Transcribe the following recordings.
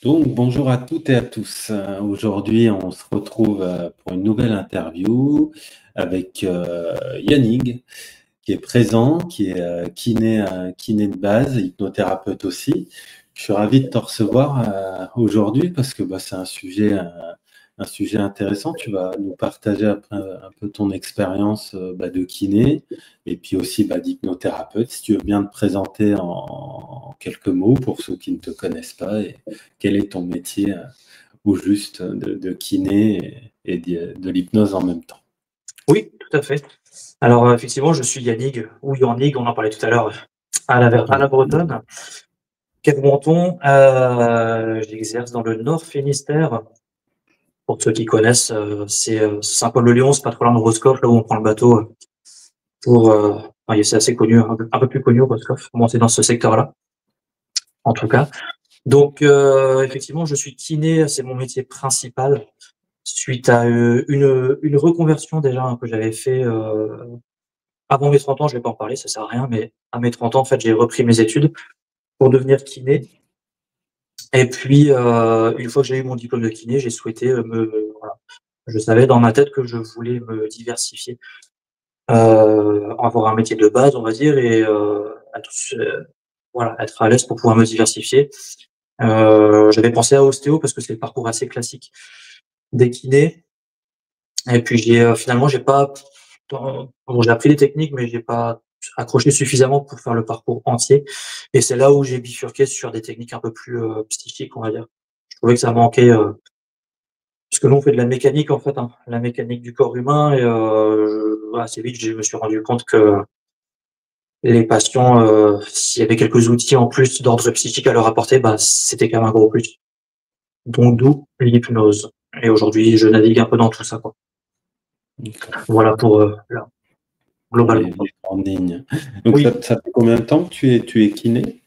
Donc, bonjour à toutes et à tous. Aujourd'hui, on se retrouve pour une nouvelle interview avec Yannick, qui est présent, qui est kiné de base, hypnothérapeute aussi. Je suis ravi de te recevoir aujourd'hui parce que c'est un sujet intéressant. Tu vas nous partager un peu ton expérience de kiné et puis aussi d'hypnothérapeute. Si tu veux bien te présenter en quelques mots pour ceux qui ne te connaissent pas et quel est ton métier au juste de kiné et de l'hypnose en même temps. Oui, tout à fait. Alors, effectivement, je suis Yannick, ou Yannick, on en parlait tout à l'heure, à la bretonne, Kermonton. J'exerce dans le Nord Finistère. Pour ceux qui connaissent, c'est Saint-Paul-de-Léon, c'est pas trop loin de Roscoff, là où on prend le bateau c'est assez connu, un peu plus connu, Roscoff. Bon, c'est dans ce secteur-là, en tout cas. Donc, effectivement, je suis kiné, c'est mon métier principal, suite à une reconversion déjà que j'avais fait avant mes 30 ans. Je vais pas en parler, ça sert à rien, mais à mes 30 ans, en fait, j'ai repris mes études pour devenir kiné. Et puis, une fois que j'ai eu mon diplôme de kiné, j'ai souhaité voilà. Je savais dans ma tête que je voulais me diversifier, avoir un métier de base, on va dire, et voilà, être à l'aise pour pouvoir me diversifier. J'avais pensé à ostéo parce que c'est le parcours assez classique des kinés. Et puis finalement, j'ai pas, bon, j'ai appris les techniques, mais j'ai pas accroché suffisamment pour faire le parcours entier. Et c'est là où j'ai bifurqué sur des techniques un peu plus psychiques, on va dire. Je trouvais que ça manquait, parce que nous on fait de la mécanique en fait, hein, la mécanique du corps humain. Et assez vite, je me suis rendu compte que les patients, s'il y avait quelques outils en plus d'ordre psychique à leur apporter, c'était quand même un gros plus. Donc d'où l'hypnose. Et aujourd'hui, je navigue un peu dans tout ça, quoi. Voilà pour là, Pour globalement. les grandes lignes. Donc, Oui. ça fait combien de temps que tu es kiné?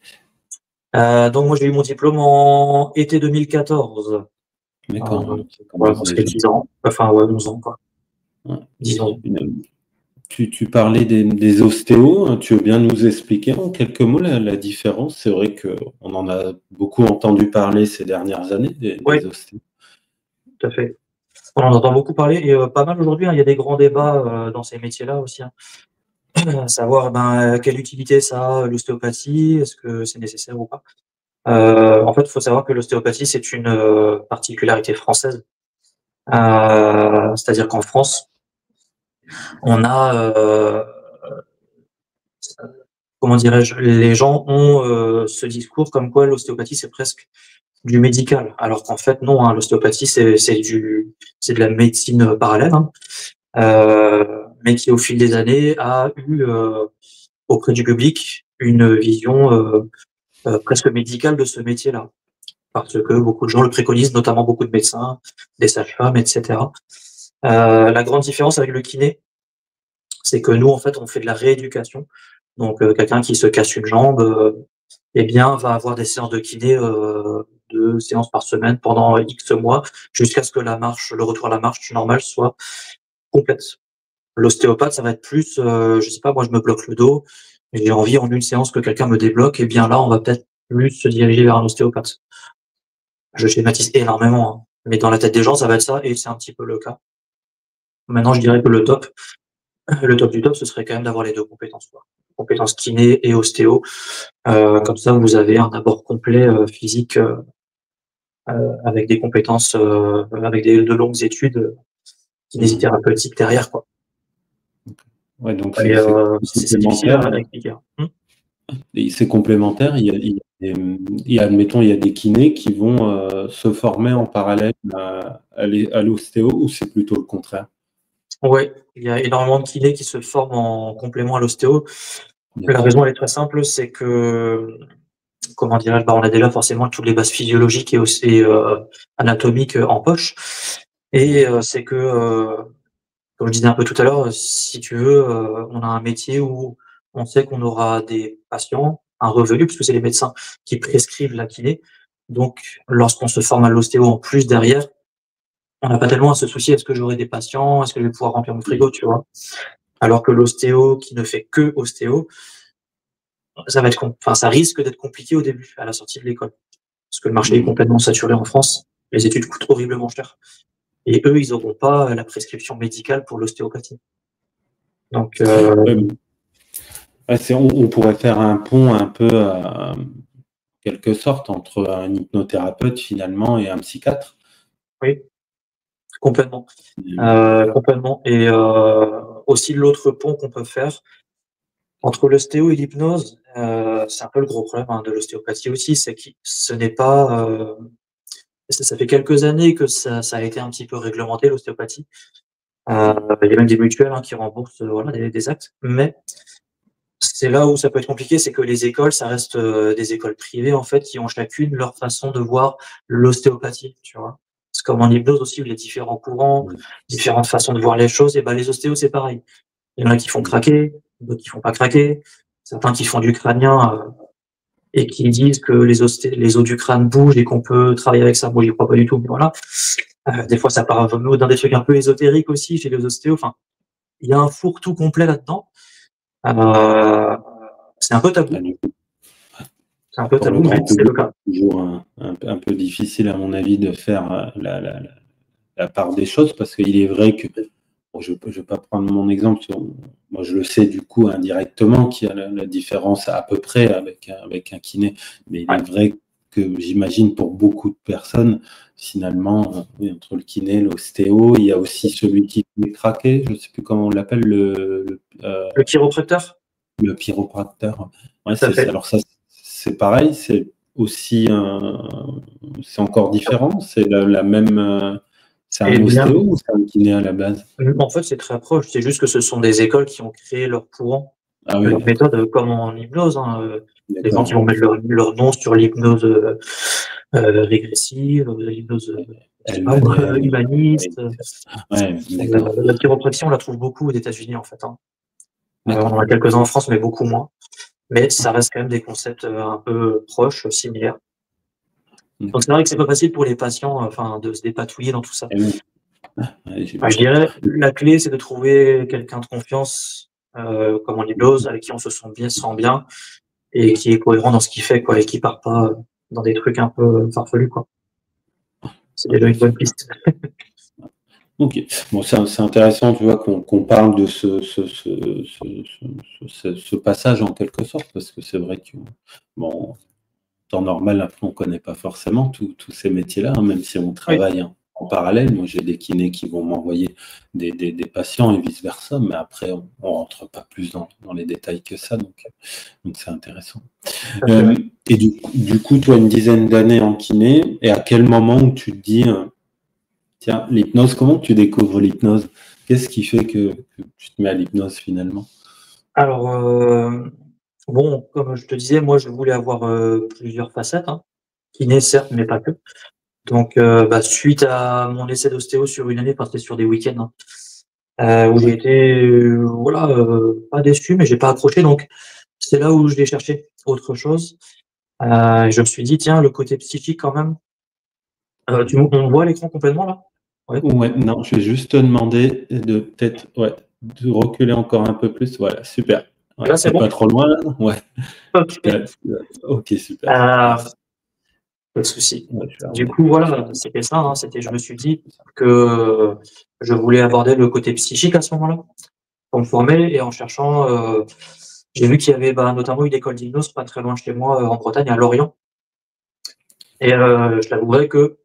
Donc moi j'ai eu mon diplôme en été 2014. D'accord, ça Voilà, commence donc ça fait déjà. 10 ans. Enfin ouais, 11 ans quoi. Ouais. 10 ans. Tu parlais des ostéos, hein. Tu veux bien nous expliquer en quelques mots la différence? C'est vrai qu'on en a beaucoup entendu parler ces dernières années, Oui, des ostéos. tout à fait. On en entend beaucoup parler et pas mal aujourd'hui, hein. Il y a des grands débats dans ces métiers-là aussi, hein. À savoir quelle utilité ça a l'ostéopathie, est-ce que c'est nécessaire ou pas. En fait, il faut savoir que l'ostéopathie, c'est une particularité française. C'est-à-dire qu'en France, on a comment dirais-je, les gens ont ce discours comme quoi l'ostéopathie c'est presque du médical, alors qu'en fait non, hein, l'ostéopathie c'est de la médecine parallèle, hein, mais qui au fil des années a eu auprès du public une vision presque médicale de ce métier-là, parce que beaucoup de gens le préconisent, notamment beaucoup de médecins, des sages-femmes, etc. La grande différence avec le kiné, c'est que nous en fait on fait de la rééducation. Donc quelqu'un qui se casse une jambe, eh bien, va avoir des séances de kiné, 2 séances par semaine pendant X mois, jusqu'à ce que le retour à la marche normale soit complète. L'ostéopathe, ça va être plus, je sais pas, moi je me bloque le dos, et j'ai envie en une séance que quelqu'un me débloque, et bien là, on va peut-être plus se diriger vers un ostéopathe. Je schématise énormément, hein, mais dans la tête des gens, ça va être ça, et c'est un petit peu le cas. Maintenant, je dirais que le top du top, ce serait quand même d'avoir les 2 compétences, quoi. Compétences kiné et ostéo. Comme ça, vous avez un abord complet physique avec des compétences, avec de longues études kinésithérapeutiques derrière, quoi. Ouais, donc Et c'est difficile complémentaire. à expliquer. Et c'est complémentaire. Admettons, il y a des kinés qui vont se former en parallèle à l'ostéo, ou c'est plutôt le contraire? Ouais, il y a énormément de kinés qui se forment en complément à l'ostéo. La D'accord. raison, elle est très simple, c'est que, comment dirais-je, on a déjà forcément toutes les bases physiologiques et aussi anatomiques en poche. Et c'est que, comme je disais un peu tout à l'heure, si tu veux, on a un métier où on sait qu'on aura des patients, un revenu, puisque c'est les médecins qui prescrivent la kiné. Donc, lorsqu'on se forme à l'ostéo en plus derrière, on n'a pas tellement à se soucier: est-ce que j'aurai des patients? Est-ce que je vais pouvoir remplir mon frigo, tu vois? Alors que l'ostéo qui ne fait que ostéo, ça va être enfin, ça risque d'être compliqué au début, à la sortie de l'école. Parce que le marché est complètement saturé en France. Les études coûtent horriblement cher. Et eux, ils n'auront pas la prescription médicale pour l'ostéopathie. Donc, on pourrait faire un pont un peu, quelque sorte, entre un hypnothérapeute finalement et un psychiatre. oui, complètement. Complètement. Et aussi l'autre pont qu'on peut faire entre l'ostéo et l'hypnose, c'est un peu le gros problème de l'ostéopathie aussi, c'est que ce n'est pas... ça fait quelques années que ça a été un petit peu réglementé, l'ostéopathie. Il y a même des mutuelles qui remboursent voilà, des actes. Mais c'est là où ça peut être compliqué, c'est que les écoles, ça reste des écoles privées, en fait, qui ont chacune leur façon de voir l'ostéopathie, tu vois. C'est comme en hypnose aussi, où il y a différents courants, différentes façons de voir les choses, et ben les ostéos, c'est pareil. Il y en a qui font craquer, d'autres qui font pas craquer, certains qui font du crânien et qui disent que les os du crâne bougent et qu'on peut travailler avec ça. Moi, j'y crois pas du tout, mais voilà. Des fois, ça part dans des trucs un peu ésotériques aussi chez les ostéos. Enfin, il y a un fourre-tout complet là-dedans. C'est un peu tabou. C'est un peu tabou, mais c'est le cas. C'est toujours un peu difficile, à mon avis, de faire la part des choses, parce qu'il est vrai que, bon, je ne vais pas prendre mon exemple, moi je le sais du coup indirectement qu'il y a la différence à peu près avec un kiné, mais il est vrai que j'imagine pour beaucoup de personnes, finalement, entre le kiné, l'ostéo, il y a aussi celui qui fait craquer, je ne sais plus comment on l'appelle, le chiropracteur. Le chiropracteur. Ouais, alors ça, c'est pareil, c'est aussi c'est encore différent, c'est la même. C'est un ostéo ou c'est un kiné à la base? En fait, c'est très proche. C'est juste que ce sont des écoles qui ont créé leur courant, leur méthode, comme en hypnose. Les gens qui vont mettre leur nom sur l'hypnose régressive, l'hypnose humaniste. La chiropraxie, on la trouve beaucoup aux États-Unis, en fait. On en a quelques-uns en France, mais beaucoup moins. Mais ça reste quand même des concepts un peu proches, similaires. Donc c'est vrai que c'est pas facile pour les patients, de se dépatouiller dans tout ça. Je dirais, la clé, c'est de trouver quelqu'un de confiance, comme en hypnose, avec qui on se sent bien, et qui est cohérent dans ce qu'il fait, quoi, et qui part pas dans des trucs un peu farfelus, quoi. C'est déjà une bonne piste. Ok, bon, c'est intéressant, tu vois, qu'on parle de ce passage en quelque sorte, parce que c'est vrai que, bon, en temps normal, on ne connaît pas forcément tous ces métiers-là, même si on travaille en parallèle. Moi, j'ai des kinés qui vont m'envoyer des patients et vice-versa, mais après, on ne rentre pas plus dans les détails que ça, donc c'est intéressant. Et du coup, toi, une dizaine d'années en kiné, et à quel moment où tu te dis... Tiens, l'hypnose, comment tu découvres l'hypnose? Qu'est-ce qui fait que tu te mets à l'hypnose finalement? Alors, bon, comme je te disais, moi je voulais avoir plusieurs facettes, kiné certes, mais pas que. Donc, suite à mon essai d'ostéo sur une année, passé sur des week-ends, où j'ai été, pas déçu, mais j'ai pas accroché. Donc, c'est là où je l'ai cherché autre chose. Je me suis dit, tiens, le côté psychique quand même. On voit l'écran complètement là? Ouais, non, je vais juste te demander de peut-être de reculer encore un peu plus. Voilà, super. Ouais, là, c'est bon? pas trop loin là? Ouais. Ok, super. Pas de souci. Du coup, voilà, c'était ça. Je me suis dit que je voulais aborder le côté psychique à ce moment-là, pour me former, et en cherchant, j'ai vu qu'il y avait notamment une école d'hypnose pas très loin de chez moi, en Bretagne, à Lorient. Et je t'avouerai que,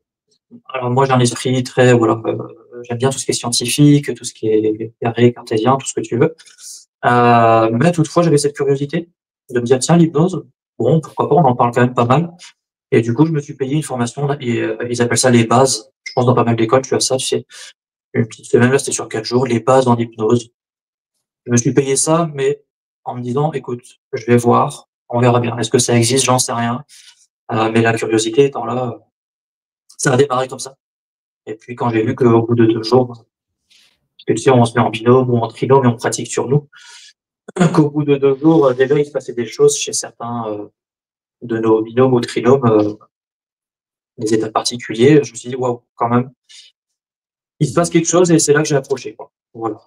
alors moi j'ai un esprit très, j'aime bien tout ce qui est scientifique, tout ce qui est carré, cartésien, tout ce que tu veux. Mais toutefois, j'avais cette curiosité de me dire, tiens, l'hypnose, bon, pourquoi pas, on en parle quand même pas mal. Et du coup, je me suis payé une formation, et ils appellent ça les bases. Je pense dans pas mal d'écoles, tu as ça, tu sais. Une petite semaine, là, c'était sur 4 jours, les bases en hypnose. Je me suis payé ça, mais en me disant, écoute, je vais voir, on verra bien. Est-ce que ça existe? J'en sais rien. Mais la curiosité étant là, ça a démarré comme ça. Et puis, quand j'ai vu qu'au bout de 2 jours, parce que tu sais, on se met en binôme ou en trinôme et on pratique sur nous, qu'au bout de 2 jours, déjà, il se passait des choses chez certains de nos binômes ou trinômes, des états particuliers. Je me suis dit, waouh, quand même, il se passe quelque chose, et c'est là que j'ai approché, quoi. Voilà.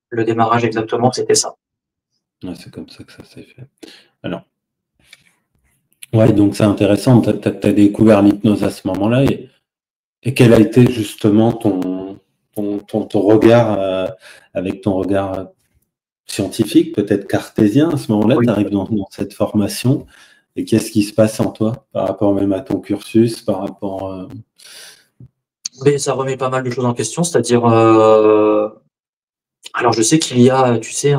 Le démarrage, exactement, c'était ça. Ouais, c'est comme ça que ça s'est fait. Alors, Ouais, donc c'est intéressant. Tu as découvert l'hypnose à ce moment-là. Et quel a été justement ton regard, avec ton regard scientifique, peut-être cartésien, à ce moment-là, tu Oui. arrives dans cette formation. Et qu'est-ce qui se passe en toi par rapport même à ton cursus, par rapport... Mais ça remet pas mal de choses en question, c'est-à-dire, alors je sais qu'il y a, tu sais,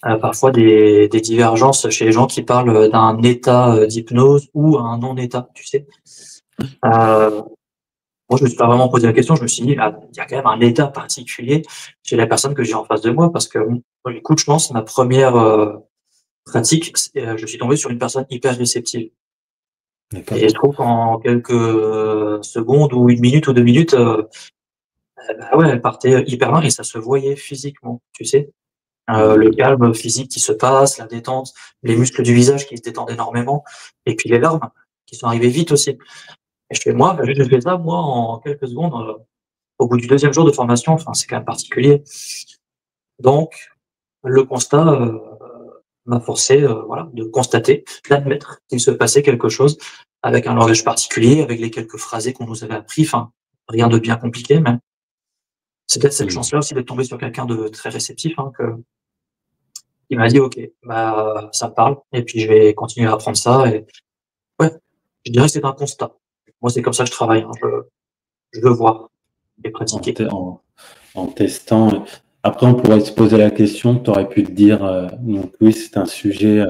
parfois des divergences chez les gens qui parlent d'un état d'hypnose ou un non-état, tu sais. Euh, Moi, je me suis pas vraiment posé la question. Je me suis dit, ah, il y a quand même un état particulier chez la personne que j'ai en face de moi, parce que, écoute, je pense, ma première pratique, je suis tombé sur une personne hyper réceptive. Et D'accord. je trouve qu'en quelques secondes ou une minute ou 2 minutes, bah ouais, elle partait hyper loin et ça se voyait physiquement, tu sais. Le Hmm. calme physique qui se passe, la détente, les muscles du visage qui se détendent énormément, et puis les larmes qui sont arrivées vite aussi. Et je fais, moi, j'ai fait ça, moi, en quelques secondes, au bout du deuxième jour de formation, enfin, c'est quand même particulier. Donc, le constat m'a forcé, voilà, de constater, d'admettre qu'il se passait quelque chose avec un langage particulier, avec les quelques phrasés qu'on nous avait appris, enfin, rien de bien compliqué, mais c'est peut-être cette Hmm. chance-là aussi d'être tombé sur quelqu'un de très réceptif, hein, qui m'a dit, OK, bah, ça me parle, et puis je vais continuer à apprendre ça, et ouais, je dirais que c'est un constat. Moi, c'est comme ça que je travaille, hein, je veux voir et En, pratiquer. te- en- En testant. Après, on pourrait se poser la question, tu aurais pu te dire, donc oui, c'est un sujet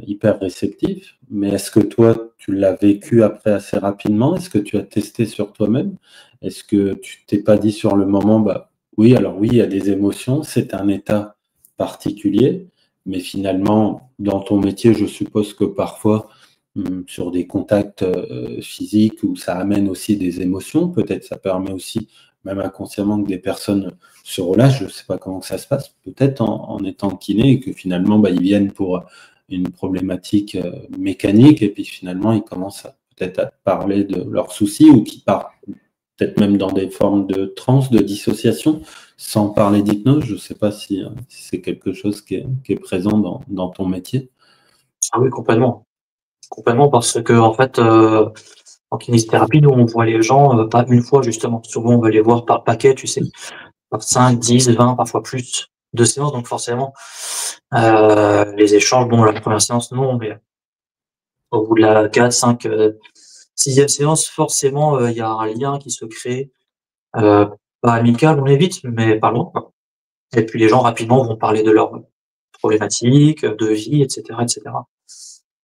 hyper réceptif, mais est-ce que toi, tu l'as vécu après assez rapidement? Est-ce que tu as testé sur toi-même? Est-ce que tu t'es pas dit sur le moment, bah oui, alors oui, il y a des émotions, c'est un état particulier, mais finalement, dans ton métier, je suppose que parfois, sur des contacts physiques où ça amène aussi des émotions, peut-être ça permet aussi même inconsciemment que des personnes se relâchent, je ne sais pas comment que ça se passe, peut-être en étant kiné, et que finalement, bah, ils viennent pour une problématique mécanique, et puis finalement, ils commencent peut-être à parler de leurs soucis, ou qui partent peut-être même dans des formes de transe, de dissociation, sans parler d'hypnose. Je ne sais pas si c'est quelque chose qui est présent dans ton métier. Ah oui, complètement. Complètement, parce que, en fait, en kinésithérapie, nous, on voit les gens, pas une fois, justement. Souvent, on va les voir par paquet, tu sais, par 5, 10, 20, parfois plus de séances. Donc, forcément, les échanges, bon, la première séance, non, mais au bout de la 4, 5, 6e séance, forcément, il y a un lien qui se crée, euh, pas amical, on évite, mais pas loin, quoi. Et puis, les gens, rapidement, vont parler de leurs problématiques, de vie, etc., etc.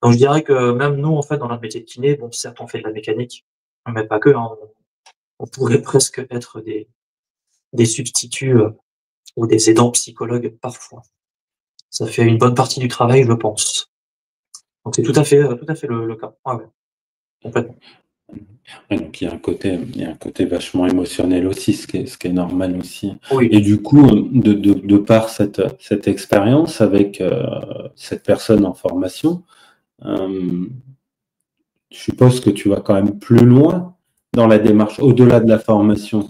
Donc, je dirais que même nous, en fait, dans notre métier de kiné, bon, certes, on fait de la mécanique, mais pas que, hein. On pourrait presque être des substituts ou des aidants psychologues parfois. Ça fait une bonne partie du travail, je pense. Donc c'est tout à fait le cas. Ah ouais, complètement. Ouais, donc il y a un côté vachement émotionnel aussi, ce qui est normal aussi. Et Oui, du coup, de par cette expérience avec cette personne en formation, euh, je suppose que tu vas quand même plus loin dans la démarche, au-delà de la formation.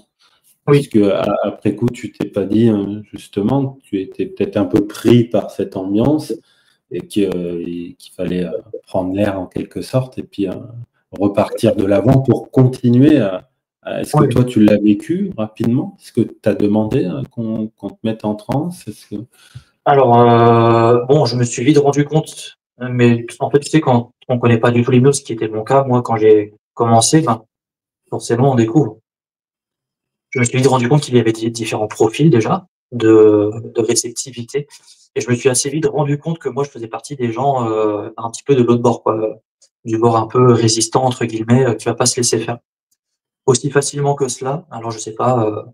Est-ce oui, que après coup, tu t'es pas dit justement, tu étais peut-être un peu pris par cette ambiance, et qu'il fallait prendre l'air en quelque sorte, et puis repartir de l'avant pour continuer est-ce que oui. toi tu l'as vécu rapidement? Est-ce que tu as demandé qu'on te mette en transe? Alors, bon, je me suis vite rendu compte, mais en fait, tu sais, quand on connaît pas du tout l'hypnose, ce qui était mon cas, moi, quand j'ai commencé, ben, forcément, on découvre. Je me suis vite rendu compte qu'il y avait différents profils déjà de réceptivité, et je me suis assez vite rendu compte que moi, je faisais partie des gens un petit peu de l'autre bord, quoi, du bord un peu résistant entre guillemets, qui va pas se laisser faire aussi facilement que cela. Alors je sais pas,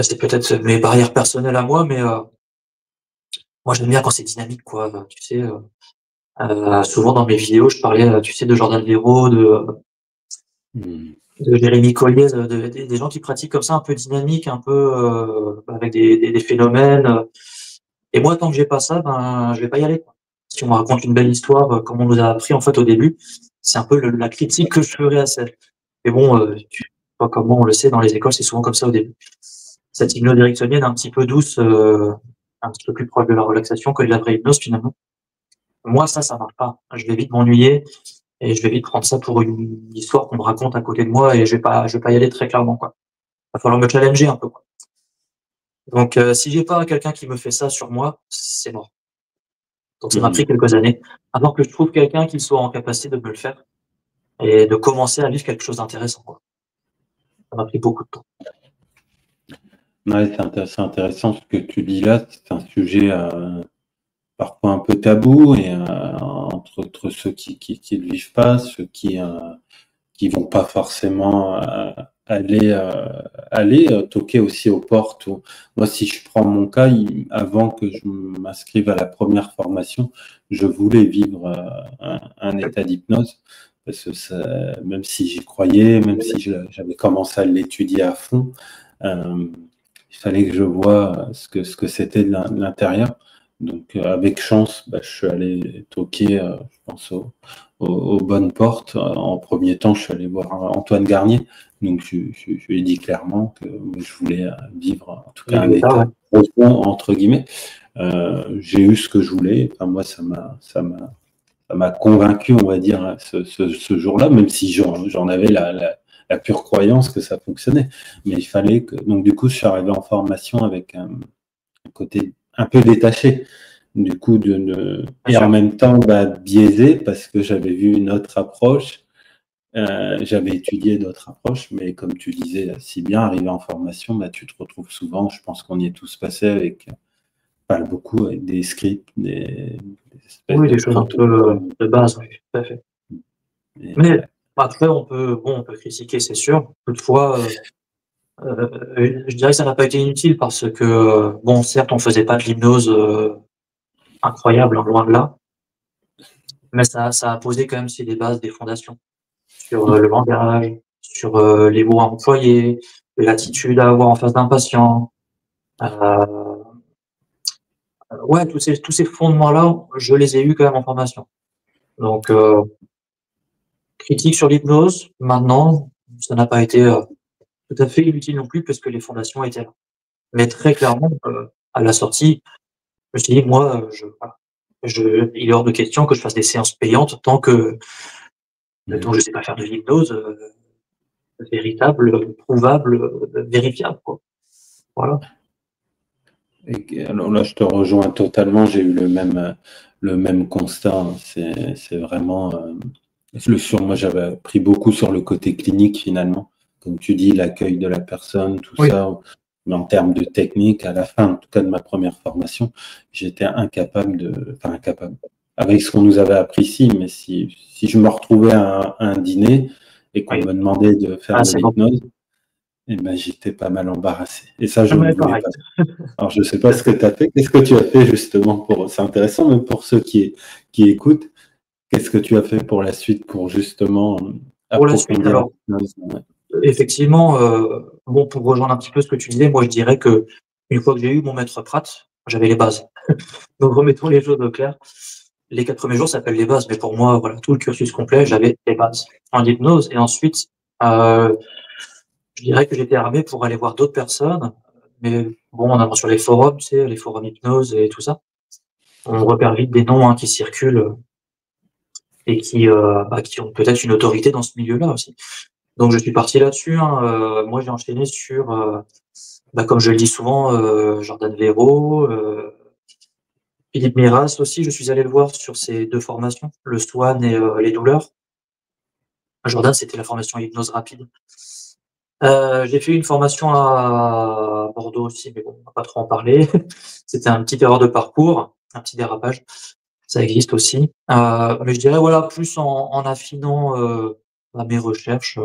c'est peut-être mes barrières personnelles à moi, mais moi j'aime bien quand c'est dynamique, quoi. Tu sais, souvent dans mes vidéos, je parlais, tu sais, de Jordan Véro, Hmm. de Jérémy Collier, des gens qui pratiquent comme ça, un peu dynamique, un peu avec des phénomènes. Et moi, tant que j'ai pas ça, ben je vais pas y aller, quoi. Si on me raconte une belle histoire, comme on nous a appris en fait au début, c'est un peu la critique que je ferais à ça. Mais bon, pas comment on le sait, dans les écoles, c'est souvent comme ça au début. Cette hypnose ericksonienne un petit peu douce, un petit peu plus proche de la relaxation que de la vraie hypnose finalement. Moi, ça marche pas. Je vais vite m'ennuyer et je vais vite prendre ça pour une histoire qu'on me raconte à côté de moi et je vais pas y aller très clairement, quoi. Va falloir me challenger un peu, quoi. Donc, si j'ai pas quelqu'un qui me fait ça sur moi, c'est mort. Donc, ça m'a pris Mhm. quelques années avant que je trouve quelqu'un qui soit en capacité de me le faire et de commencer à vivre quelque chose d'intéressant, quoi. Ça m'a pris beaucoup de temps. Ouais, c'est intéressant ce que tu dis là. C'est un sujet parfois un peu tabou et entre ceux qui ne le vivent pas, ceux qui vont pas forcément aller toquer aussi aux portes. Moi, si je prends mon cas, avant que je m'inscrive à la première formation, je voulais vivre un état d'hypnose. Parce que même si j'y croyais, même si j'avais commencé à l'étudier à fond, il fallait que je voie ce que c'était de l'intérieur. Donc, avec chance, je suis allé toquer, je pense, aux bonnes portes. En premier temps, je suis allé voir Antoine Garnier. Donc, je lui ai dit clairement que je voulais vivre, en tout cas, un Ouais. état profond, entre guillemets. J'ai eu ce que je voulais. Enfin, moi, ça m'a convaincu, on va dire, ce jour-là, même si j'en avais la pure croyance que ça fonctionnait. Mais il fallait que. Donc, du coup, je suis arrivé en formation avec un côté un peu détaché. Du coup, Bien et en sûr. même temps, biaisé parce que j'avais vu une autre approche. J'avais étudié d'autres approches, mais comme tu disais si bien, arrivé en formation, tu te retrouves souvent, je pense qu'on y est tous passés avec, pas beaucoup, avec des scripts, des espèces Oui, de des choses un peu protocoles. de base, oui, tout à fait. Et, Mais après, on peut critiquer, c'est sûr. Toutefois, je dirais que ça n'a pas été inutile parce que, bon, certes, on faisait pas de l'hypnose incroyable, hein, loin de là, mais ça a posé quand même des bases, des fondations sur le langage, sur les mots à employer, l'attitude à avoir en face d'un patient. Euh, ouais, tous ces fondements-là, je les ai eus quand même en formation. Donc, critique sur l'hypnose, maintenant, ça n'a pas été tout à fait inutile non plus parce que les fondations étaient là. Mais très clairement, à la sortie, je me suis dit, moi, voilà, il est hors de question que je fasse des séances payantes tant que je sais pas faire de l'hypnose véritable, prouvable, vérifiable, quoi. Voilà. alors là, je te rejoins totalement. J'ai eu le même constat, hein. C'est vraiment moi, j'avais appris beaucoup sur le côté clinique finalement. Comme tu dis, l'accueil de la personne, tout Oui, ça. Mais en termes de technique, à la fin, en tout cas de ma première formation, j'étais enfin incapable. Avec ce qu'on nous avait appris ici, mais si je me retrouvais à un dîner et qu'on oui. me demandait de faire Ah, de c'est bon. l'hypnose, j'étais pas mal embarrassé. Et ça, je ne Ouais, voulais pareil. pas. Alors, je ne sais pas ce que tu as fait. Qu'est-ce que tu as fait justement pour. C'est intéressant, même pour ceux qui écoutent. Qu'est-ce que tu as fait pour la suite pour justement Pour la suite, approfondir alors, l'hypnose? effectivement, bon, pour rejoindre un petit peu ce que tu disais, moi, je dirais que une fois que j'ai eu mon maître Pratt, j'avais les bases. Donc, remettons les choses au clair. Les 4 premiers jours s'appellent les bases, mais pour moi, voilà, tout le cursus complet, j'avais les bases en hypnose. Et ensuite, euh, je dirais que j'étais armé pour aller voir d'autres personnes. Mais bon, en allant sur les forums, tu sais, les forums hypnose et tout ça, on repère vite des noms, hein, qui circulent et qui ont peut-être une autorité dans ce milieu-là aussi. Donc, je suis parti là-dessus, hein. Moi, j'ai enchaîné sur, comme je le dis souvent, Jordan Véro, Philippe Miras aussi. Je suis allé le voir sur ces 2 formations, le Swan et les douleurs. Jordan, c'était la formation hypnose rapide. J'ai fait une formation à Bordeaux aussi, mais bon, on va pas trop en parler. C'était un petit erreur de parcours, un petit dérapage. Ça existe aussi. Mais je dirais, voilà, plus en affinant mes recherches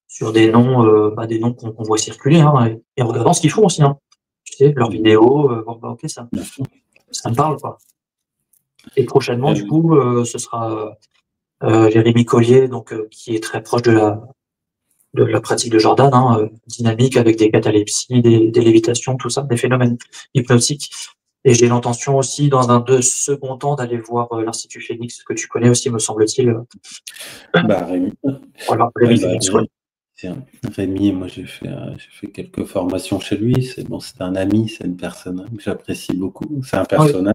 sur des noms qu'on voit circuler, hein, et en regardant ce qu'ils font aussi, hein. Tu sais, leurs vidéos, bon, ok, Bien sûr. ça me parle, quoi. Et prochainement, du Euh, coup, ce sera Jérémy Collier, donc qui est très proche de la pratique de Jordan, hein, dynamique avec des catalepsies, des lévitations, tout ça, des phénomènes hypnotiques. Et j'ai l'intention aussi, dans un second temps, d'aller voir l'Institut Phoenix, que tu connais aussi, me semble-t-il. Rémi. Voilà, Ouais, Rémi Phoenix, ouais. Rémi, moi j'ai fait quelques formations chez lui. C'est un ami, c'est une personne que j'apprécie beaucoup. C'est un Oui, personnage.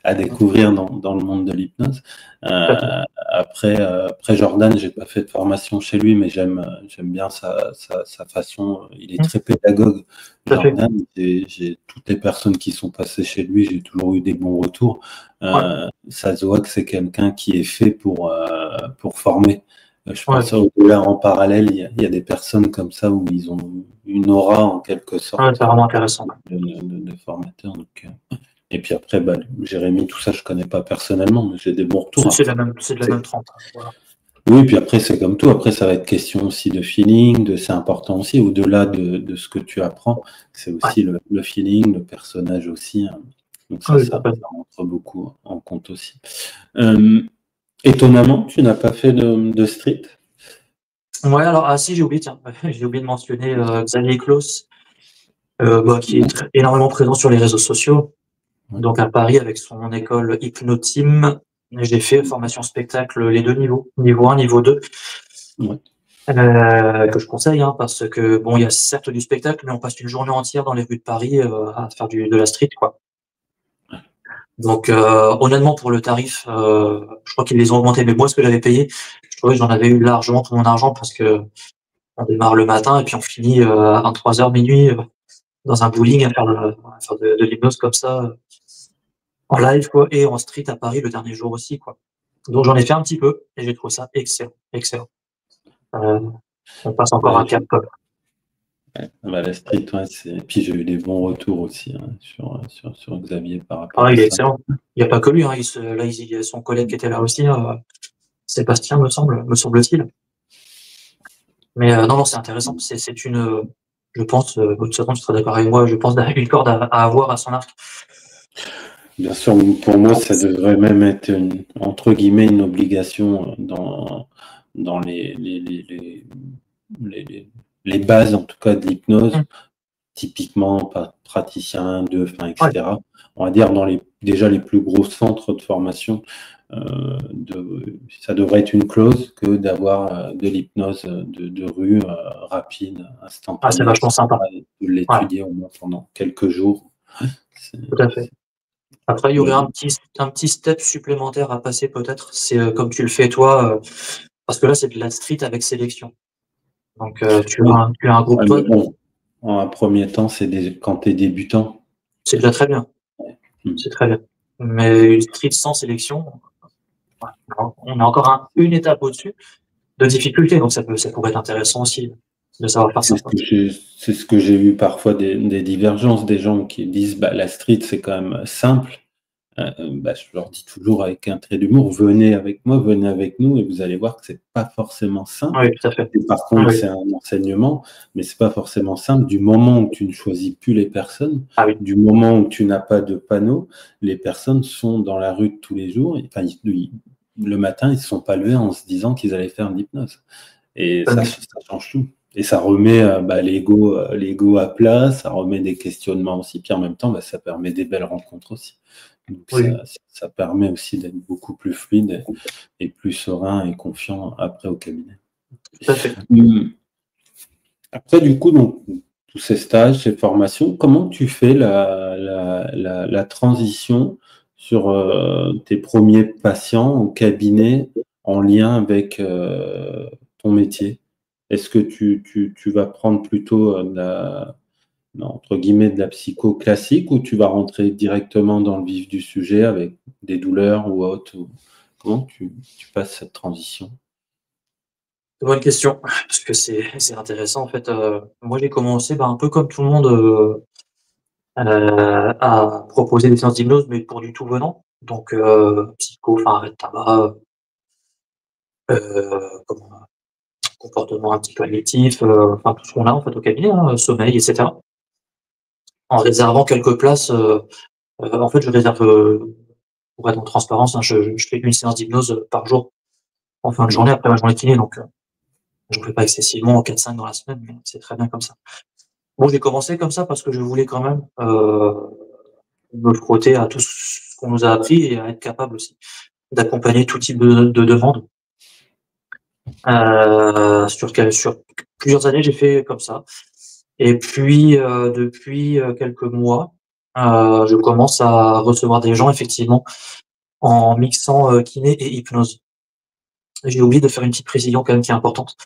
à découvrir dans le monde de l'hypnose. Après Jordan, j'ai pas fait de formation chez lui, mais j'aime bien sa façon. Il est très pédagogue, Jordan. Toutes les personnes qui sont passées chez lui, j'ai toujours eu des bons retours. Ça se voit que c'est quelqu'un qui est fait pour former. Je pense au-delà, en parallèle, il y a des personnes comme ça où ils ont une aura en quelque sorte c'est vraiment intéressant. de formateur. Donc, et puis après, Jérémy, tout ça, je connais pas personnellement, mais j'ai des bons retours. C'est de la même trempe. Voilà. Oui, puis après, c'est comme tout. Après, ça va être question aussi de feeling, c'est important aussi, au-delà de ce que tu apprends, c'est aussi le feeling, le personnage aussi. Hein. Donc ça rentre beaucoup en compte aussi. Étonnamment, tu n'as pas fait de street? Ouais, alors, si, j'ai oublié, tiens, j'ai oublié de mentionner Xavier Claus, qui est énormément présent sur les réseaux sociaux. Donc à Paris, avec son école Hypnoteam, j'ai fait formation spectacle les 2 niveaux, niveau 1, niveau 2, que je conseille, hein, parce que bon, il y a certes du spectacle, mais on passe une journée entière dans les rues de Paris à faire de la street, quoi. Donc honnêtement, pour le tarif, je crois qu'ils les ont augmentés, mais moi, ce que j'avais payé, je trouvais que j'en avais eu largement pour mon argent, parce que on démarre le matin et puis on finit à 23h, minuit, dans un bowling à faire de l'hypnose comme ça, en live, quoi, et en street à Paris le dernier jour aussi, quoi. Donc j'en ai fait un petit peu et j'ai trouvé ça excellent, excellent. On passe encore un cap, quoi. La street, puis j'ai eu des bons retours aussi sur Xavier par rapport à il est ça. excellent. Il n'y a pas que lui, hein. Là, il y a son collègue qui était là aussi, Sébastien, me semble-t-il. Mais non, c'est intéressant. C'est une, je pense, de toute façon, tu seras d'accord avec moi, je pense, une corde à avoir à son arc. Bien sûr, pour moi, ça devrait même être entre guillemets une obligation dans les bases, en tout cas, de l'hypnose, typiquement praticien 2, etc. On va dire déjà les plus gros centres de formation, ça devrait être une clause que d'avoir de l'hypnose de rue rapide, instantanée. C'est vachement sympa. De l'étudier au moins pendant quelques jours. Tout à fait. Après, il y aurait un petit step supplémentaire à passer peut-être, c'est comme tu le fais toi, parce que là, c'est de la street avec sélection. Donc, tu as un groupe, toi. Bon, en un premier temps, c'est quand tu es débutant. C'est déjà très bien. C'est très bien. Mais une street sans sélection, on a encore une étape au-dessus de difficulté, donc ça pourrait être intéressant aussi de savoir faire ça. C'est ce que j'ai eu parfois des divergences, des gens qui disent la street c'est quand même simple. Je leur dis toujours avec un trait d'humour, venez avec moi, venez avec nous, et vous allez voir que c'est pas forcément simple. Oui, tout à fait. Et par contre, c'est un enseignement, mais c'est pas forcément simple. Du moment où tu ne choisis plus les personnes, du moment où tu n'as pas de panneau, les personnes sont dans la rue tous les jours. Le matin, ils ne se sont pas levés en se disant qu'ils allaient faire de l'hypnose. Et ça change tout. Et ça remet l'ego à plat, ça remet des questionnements aussi. Puis en même temps, ça permet des belles rencontres aussi. Donc ça permet aussi d'être beaucoup plus fluide et plus serein et confiant après au cabinet. Tout à fait. Après, du coup, donc, tous ces stages, ces formations, comment tu fais la transition sur tes premiers patients au cabinet en lien avec ton métier? Est-ce que tu vas prendre plutôt entre guillemets de la psycho classique ou tu vas rentrer directement dans le vif du sujet avec des douleurs ou autre? Comment tu passes cette transition? Bonne question, parce que c'est intéressant en fait. Moi j'ai commencé un peu comme tout le monde à proposer des séances d'hypnose, mais pour du tout venant. Donc psycho, arrêt de tabac, comportement un petit peu addictif, tout ce qu'on a en fait au cabinet, hein, sommeil, etc. En réservant quelques places, en fait je réserve, pour être en transparence, hein, je fais une séance d'hypnose par jour en fin de journée après ma journée kiné, donc je ne fais pas excessivement en 4-5 dans la semaine, mais c'est très bien comme ça. Bon, j'ai commencé comme ça parce que je voulais quand même me frotter à tout ce qu'on nous a appris et à être capable aussi d'accompagner tout type de demandes. Sur plusieurs années, j'ai fait comme ça. Et puis, depuis quelques mois, je commence à recevoir des gens effectivement en mixant, kiné et hypnose. J'ai oublié de faire une petite précision quand même qui est importante,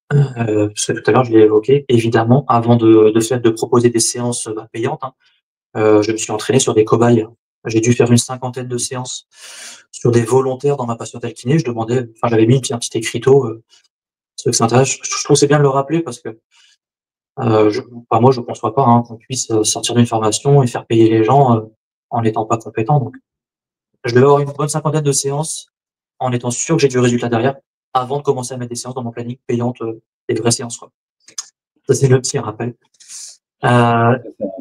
parce que tout à l'heure je l'ai évoqué. Évidemment, avant de proposer des séances, payantes, hein, je me suis entraîné sur des cobayes. J'ai dû faire une cinquantaine de séances sur des volontaires dans ma patientèle kiné. J'avais mis un petit écriteau, ceux que ça intéresse. Je trouve c'est bien de le rappeler parce que, moi je conçois pas, hein, qu'on puisse, sortir d'une formation et faire payer les gens, en n'étant pas compétent. Donc je devais avoir une bonne cinquantaine de séances en étant sûr que j'ai du résultat derrière, avant de commencer à mettre des séances dans mon planning payantes, des vraies séances, quoi. Ça, c'est le petit rappel.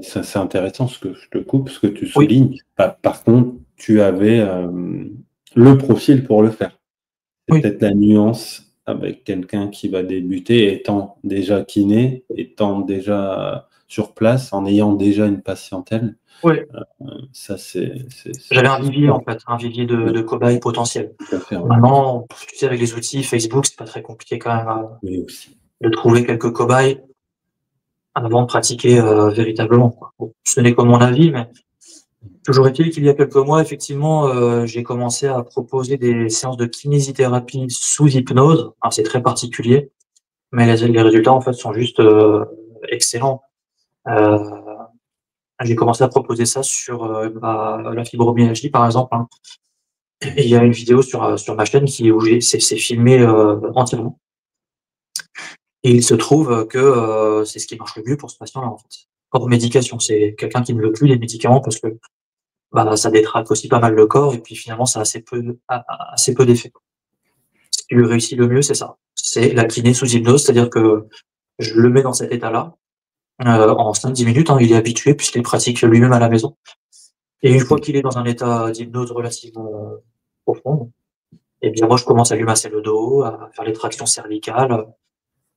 C'est intéressant ce que je te coupe, ce que tu Oui, soulignes. Par contre, tu avais le profil pour le faire. C'est oui, peut-être la nuance avec quelqu'un qui va débuter, étant déjà kiné, étant déjà sur place, en ayant déjà une patientèle. oui. Ça, J'avais un c'est vivier, super. en fait, un vivier Oui, de cobayes potentiels. tout à fait, ouais. Maintenant, tu sais, avec les outils Facebook, c'est pas très compliqué quand même, Oui, aussi. de trouver quelques cobayes avant de pratiquer, véritablement, quoi. Bon, ce n'est que mon avis, mais toujours est-il qu'il y a quelques mois, effectivement, j'ai commencé à proposer des séances de kinésithérapie sous hypnose. Alors c'est très particulier, mais les résultats, en fait, sont juste, excellents. Heu, j'ai commencé à proposer ça sur, la fibromyalgie, par exemple, hein. Et il y a une vidéo sur ma chaîne où c'est filmé, entièrement. Et il se trouve, que, c'est ce qui marche le mieux pour ce patient-là, en fait. Hors médication, c'est quelqu'un qui ne veut plus les médicaments parce que, bah, ça détraque aussi pas mal le corps et puis finalement ça a assez peu d'effet. Ce qui lui réussit le mieux, c'est ça. C'est la kiné sous hypnose, c'est-à-dire que je le mets dans cet état-là, en 5-10 minutes, hein, il est habitué puisqu'il pratique lui-même à la maison. Et une fois qu'il est dans un état d'hypnose relativement profond, et bien moi je commence à lui masser le dos, à faire les tractions cervicales,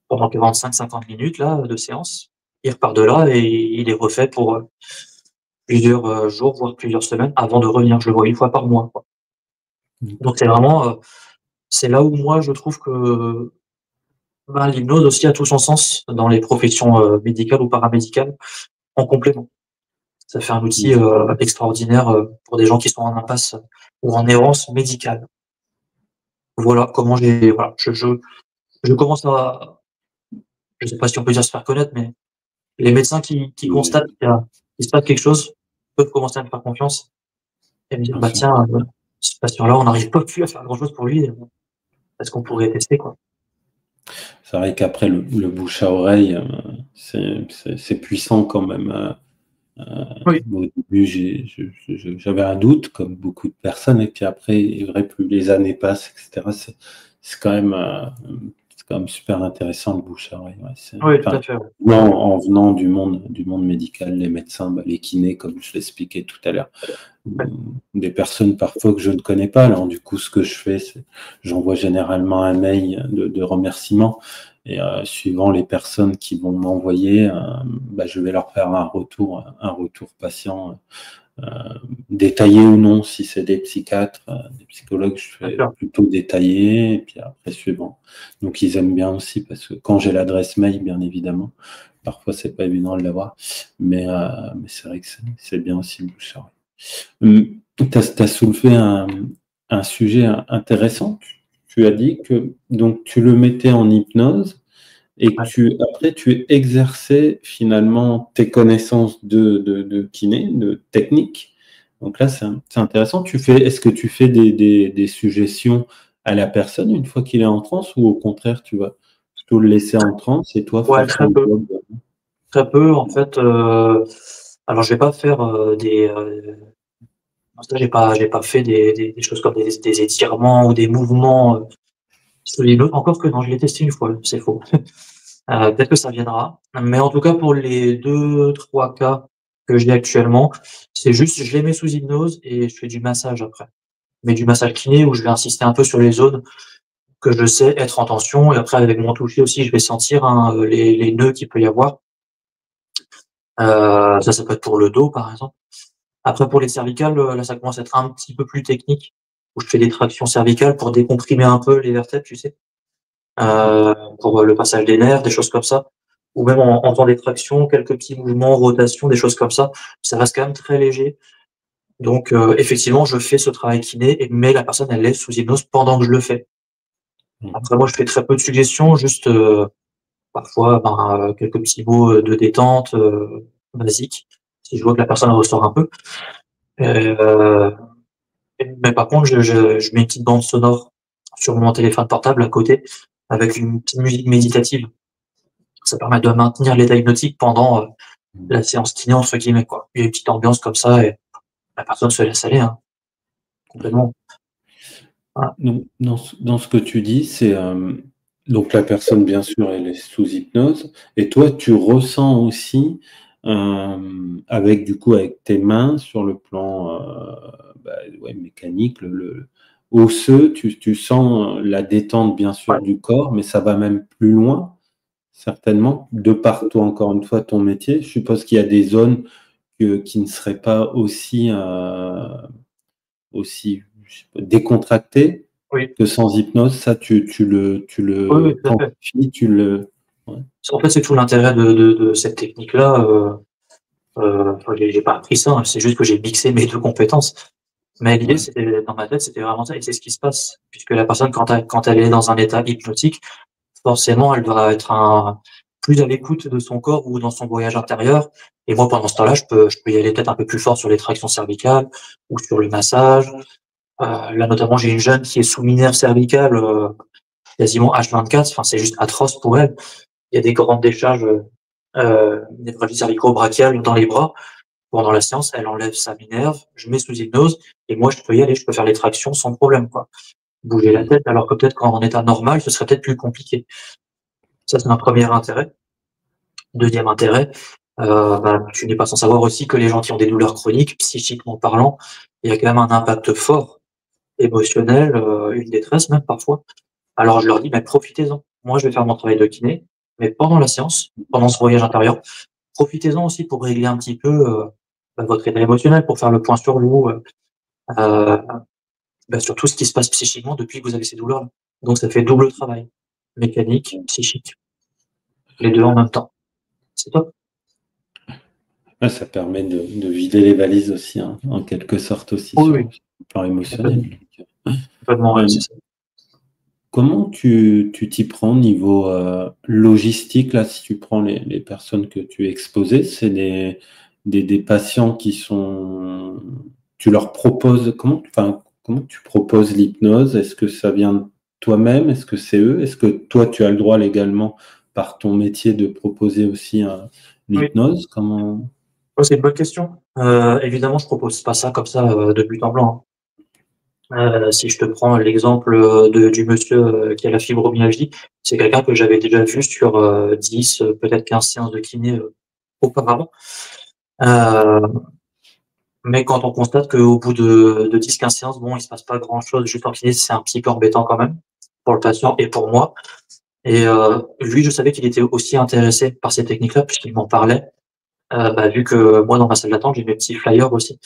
pendant 45-50 minutes là, de séance. Il repart de là et il est refait pour, plusieurs, jours, voire plusieurs semaines avant de revenir. Je le vois une fois par mois, quoi. Mm. Donc c'est vraiment, c'est là où moi je trouve que, ben, l'hypnose aussi a tout son sens dans les professions, médicales ou paramédicales, en complément. Ça fait un outil, extraordinaire, pour des gens qui sont en impasse ou en errance médicale. Voilà comment voilà, je commence à, je sais pas si on peut dire se faire connaître, mais les médecins qui Oui, constatent qu'il se passe quelque chose peuvent commencer à me faire confiance et me dire: bien «Bah sûr. tiens, ce patient-là, on n'arrive pas plus à faire grand chose pour lui, est-ce qu'on pourrait tester, quoi?» C'est vrai qu'après, le bouche à oreille, c'est puissant quand même. Oui, Au début, j'avais un doute, comme beaucoup de personnes, et puis après, il est vrai, plus les années passent, etc., c'est quand même, c'est quand même super intéressant le bouche à oreille. Ouais, oui, tout enfin, à fait, ouais. en venant du monde médical, les médecins, bah, les kinés, comme je l'expliquais tout à l'heure, Ouais, des personnes parfois que je ne connais pas. Alors du coup, ce que je fais, c'est j'envoie généralement un mail de remerciement. Et suivant les personnes qui vont m'envoyer, bah, je vais leur faire un retour patient euh, détaillé ou non. Si c'est des psychiatres, des psychologues, je bien fais sûr. plutôt détaillé. Et puis après, suivant. Donc ils aiment bien aussi parce que quand j'ai l'adresse mail, bien évidemment, parfois c'est pas évident de l'avoir, mais c'est vrai que c'est bien aussi le bouche à oreille. Tu as soulevé un sujet intéressant. Tu as dit que donc tu le mettais en hypnose et que Ouais. après tu exerçais finalement tes connaissances de kiné, de technique. Donc là, c'est intéressant. Est-ce que tu fais des suggestions à la personne une fois qu'il est en transe ou au contraire, tu vas plutôt le laisser en transe et toi Ouais, faire ton job? très peu en fait, alors je vais pas faire, ça j'ai pas fait des choses comme des étirements ou des mouvements, sous les blocs, encore que non, je l'ai testé une fois, c'est faux. Peut-être que ça viendra, mais en tout cas pour les 2-3 cas que j'ai actuellement, c'est juste je les mets sous hypnose et je fais du massage après. Mais du massage kiné où je vais insister un peu sur les zones que je sais être en tension et après avec mon toucher aussi, je vais sentir, hein, les nœuds qu'il peut y avoir. Ça peut être pour le dos, par exemple. Après pour les cervicales, là, ça commence à être un petit peu plus technique, où je fais des tractions cervicales pour décomprimer un peu les vertèbres, tu sais? Pour, le passage des nerfs, des choses comme ça. ou même en faisant des tractions, quelques petits mouvements, rotation, des choses comme ça. Ça reste quand même très léger. Donc, effectivement, je fais ce travail kiné, mais la personne, elle est sous hypnose pendant que je le fais. Après, moi, je fais très peu de suggestions, juste parfois quelques petits mots de détente basiques, si je vois que la personne ressort un peu. Euh, mais par contre, je mets une petite bande sonore sur mon téléphone portable à côté avec une petite musique méditative. Ça permet de maintenir l'état hypnotique pendant la séance kiné, entre guillemets, quoi. Il y a une petite ambiance comme ça et la personne se laisse aller, hein, complètement. Voilà. Donc, dans ce que tu dis, c'est donc la personne, bien sûr, elle est sous hypnose, et toi, tu ressens aussi avec du coup avec tes mains sur le plan ouais, mécanique, le osseux, tu sens la détente, bien Ouais. sûr, du corps, mais ça va même plus loin, certainement, de par toi, encore une fois, ton métier. Je suppose qu'il y a des zones qui ne seraient pas aussi je sais pas, décontractées Oui, que sans hypnose. Ça, tu oui, oui, le tout à fait. quantifies, tu le... Ouais. En fait, c'est tout l'intérêt de cette technique-là. Enfin, j'ai pas appris ça, hein, c'est juste que j'ai mixé mes deux compétences. Mais l'idée, Ouais. c'était, dans ma tête, c'était vraiment ça, et c'est ce qui se passe. Puisque la personne, quand elle est dans un état hypnotique, forcément, elle va être plus à l'écoute de son corps ou dans son voyage intérieur. Et moi, pendant ce temps-là, je peux y aller peut-être un peu plus fort sur les tractions cervicales ou sur le massage. Là, notamment, j'ai une jeune qui est sous minerve cervicale, quasiment H24. Enfin, c'est juste atroce pour elle. Il y a des grandes décharges, névralgie cervico-brachiale dans les bras. Pendant la séance, elle enlève sa minerve, je mets sous hypnose, et moi, je peux y aller, je peux faire les tractions sans problème, quoi. Bouger la tête, alors que peut-être qu'en état normal, ce serait peut-être plus compliqué. Ça, c'est un premier intérêt. Deuxième intérêt, tu n'es pas sans savoir aussi que les gens qui ont des douleurs chroniques, psychiquement parlant, il y a quand même un impact fort, émotionnel, une détresse même parfois. Alors je leur dis, mais profitez-en. Moi, je vais faire mon travail de kiné, mais pendant la séance, pendant ce voyage intérieur, profitez-en aussi pour régler un petit peu votre état émotionnel, pour faire le point sur vous, euh, sur tout ce qui se passe psychiquement depuis que vous avez ces douleurs-là. Donc ça fait double travail, mécanique, psychique, les deux en même temps. C'est top. Ouais, ça permet de vider les valises aussi, hein, en quelque sorte aussi Oui, sur oui, le plan émotionnel. complètement, complètement, ouais, Euh, c'est ça. Comment tu t'y prends niveau logistique, là, si tu prends les personnes que tu exposais, c'est des patients qui sont... Tu leur proposes... comment tu proposes l'hypnose? Est-ce que ça vient de toi-même? Est-ce que c'est eux? Est-ce que toi, tu as le droit légalement, par ton métier, de proposer aussi Oui, l'hypnose? Comment... ouais, c'est une bonne question. Évidemment, je propose pas ça comme ça de but en blanc, hein. Si je te prends l'exemple du monsieur qui a la fibromyalgie, c'est quelqu'un que j'avais déjà vu sur 10, peut-être 15 séances de kiné auparavant. Euh, mais quand on constate qu'au bout de 10-15 séances, bon, il se passe pas grand-chose, juste en kiné, c'est un petit peu embêtant quand même pour le patient et pour moi. Et lui, je savais qu'il était aussi intéressé par ces techniques-là, puisqu'il m'en parlait. Vu que moi, dans ma salle d'attente, j'ai mes petits flyers aussi.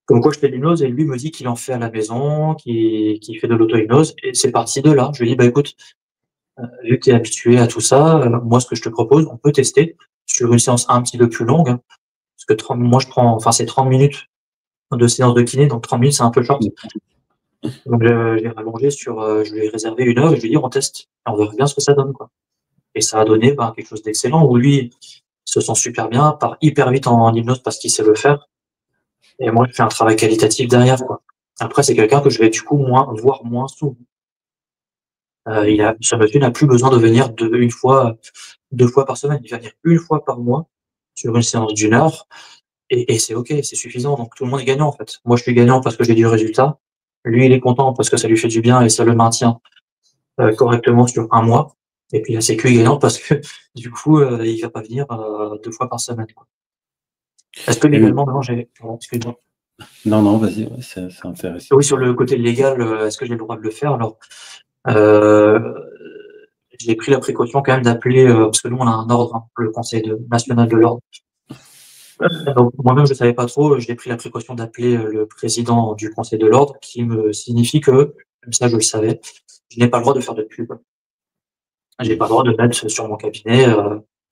Comme quoi, je fais de l'hypnose et lui me dit qu'il en fait à la maison, qu'il fait de l'auto-hypnose. Et c'est parti de là. Je lui dis, bah écoute, vu que tu es habitué à tout ça, moi, ce que je te propose, on peut tester sur une séance un petit peu plus longue, hein, parce que moi, enfin, c'est 30 minutes de séance de kiné, donc 30 minutes, c'est un peu short. Donc, j'ai rallongé je lui ai réservé 1 heure et je lui ai dit, on teste. Et on verra bien ce que ça donne, quoi. Et ça a donné quelque chose d'excellent où lui se sent super bien, part hyper vite en hypnose parce qu'il sait le faire. Et moi, je fais un travail qualitatif derrière, quoi. Après, c'est quelqu'un que je vais du coup voir moins souvent. Ce monsieur n'a plus besoin de venir une fois, 2 fois par semaine. Il va venir 1 fois par mois sur une séance d'1 heure et c'est OK, c'est suffisant. Donc tout le monde est gagnant en fait. Moi, je suis gagnant parce que j'ai du résultat. Lui, il est content parce que ça lui fait du bien et ça le maintient correctement sur un mois. Et puis la sécu est gagnante parce que du coup, il va pas venir 2 fois par semaine, quoi. Est-ce que Et- légalement, maintenant, pardon, excuse-moi. Non, non, vas-y, ouais, c'est intéressant. Oui, sur le côté légal, est-ce que j'ai le droit de le faire? Alors, euh, j'ai pris la précaution quand même d'appeler, parce que nous, on a un ordre, hein, le Conseil national de l'ordre. Donc, moi-même, je savais pas trop, j'ai pris la précaution d'appeler le président du Conseil de l'ordre, qui me signifie que, comme ça, je le savais, je n'ai pas le droit de faire de pub. J'ai pas le droit de mettre sur mon cabinet,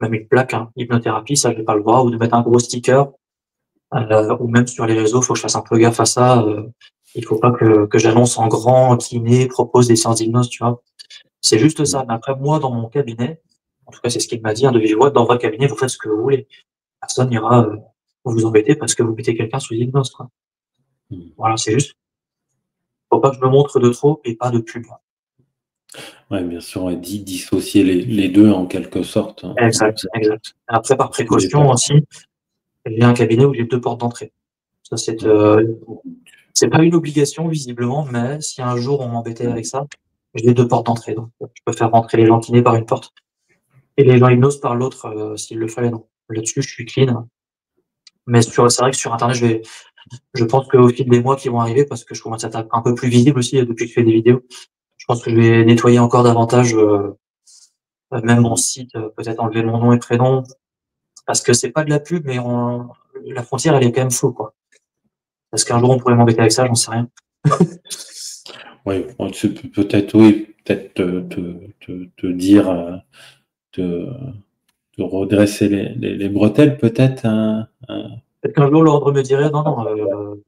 même une plaque, hein, hypnothérapie, ça, j'ai pas le droit, ou de mettre un gros sticker, ou même sur les réseaux, faut que je fasse un peu gaffe à ça. Il faut pas que j'annonce en grand kiné propose des séances d'hypnose, tu vois. C'est juste ça. Mais après, moi, dans mon cabinet, en tout cas, c'est ce qu'il m'a dit, hein, de vive voix, dans votre cabinet, vous faites ce que vous voulez. Personne n'ira vous embêter parce que vous mettez quelqu'un sous hypnose, quoi. Voilà, c'est juste. Faut pas que je me montre de trop et pas de pub. Ouais, bien sûr, ouais, dissocier les deux en quelque sorte. Hein. Exact, exact. Après, par précaution aussi, j'ai un cabinet où j'ai 2 portes d'entrée. Ça, c'est pas une obligation visiblement, mais si un jour on m'embêtait avec ça, j'ai 2 portes d'entrée. Donc, je peux faire rentrer les gens kinés par une porte et les gens hypnose par l'autre, s'il le fallait. Donc, là-dessus, je suis clean. Mais c'est vrai que sur internet, je pense qu'au fil des mois qui vont arriver, parce que je commence à être un peu plus visible aussi depuis que je fais des vidéos, je pense que je vais nettoyer encore davantage, même mon site, peut-être enlever mon nom et prénom, parce que c'est pas de la pub, mais la frontière, elle est quand même floue, quoi. Parce qu'un jour, on pourrait m'embêter avec ça, j'en sais rien. Oui, peut-être, oui, peut-être te dire, te redresser les bretelles, peut-être. Peut-être qu'un jour, l'ordre me dirait, non, non,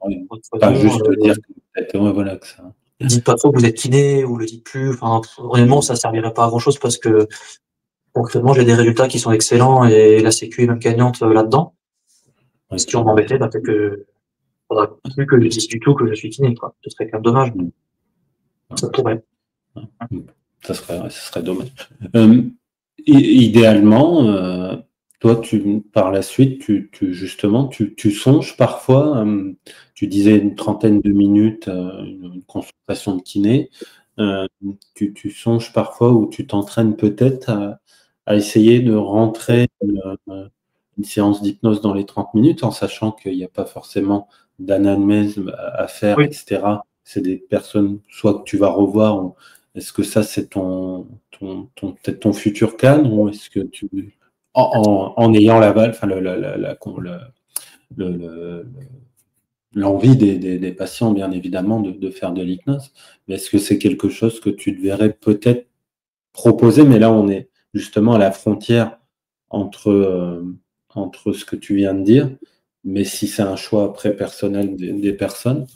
Oui, votre pas nom, juste te dire que peut-être, ouais, voilà, que ça. dites pas trop que vous êtes kiné ou le dites plus. Enfin, honnêtement, ça servirait pas à grand chose parce que concrètement, j'ai des résultats qui sont excellents et la sécu est même gagnante là-dedans. Ouais, Si on m'embêtait, bah, peut-être que faudra plus que je dise du tout que je suis kiné, quoi. Ce serait quand même dommage. Ça pourrait. Ça serait dommage. Idéalement, toi, par la suite, justement, tu songes parfois, tu disais une trentaine de minutes, une consultation de kiné, tu songes parfois ou tu t'entraînes peut-être à essayer de rentrer une séance d'hypnose dans les 30 minutes en sachant qu'il n'y a pas forcément d'anamnèse à faire, Oui. etc. C'est des personnes soit que tu vas revoir, est-ce que ça c'est peut-être ton futur cadre ou est-ce que en ayant l'aval, enfin l'envie des patients bien évidemment de faire de l'hypnose, mais est-ce que c'est quelque chose que tu devrais peut-être proposer, mais là on est justement à la frontière entre ce que tu viens de dire, mais si c'est un choix après personnel des personnes.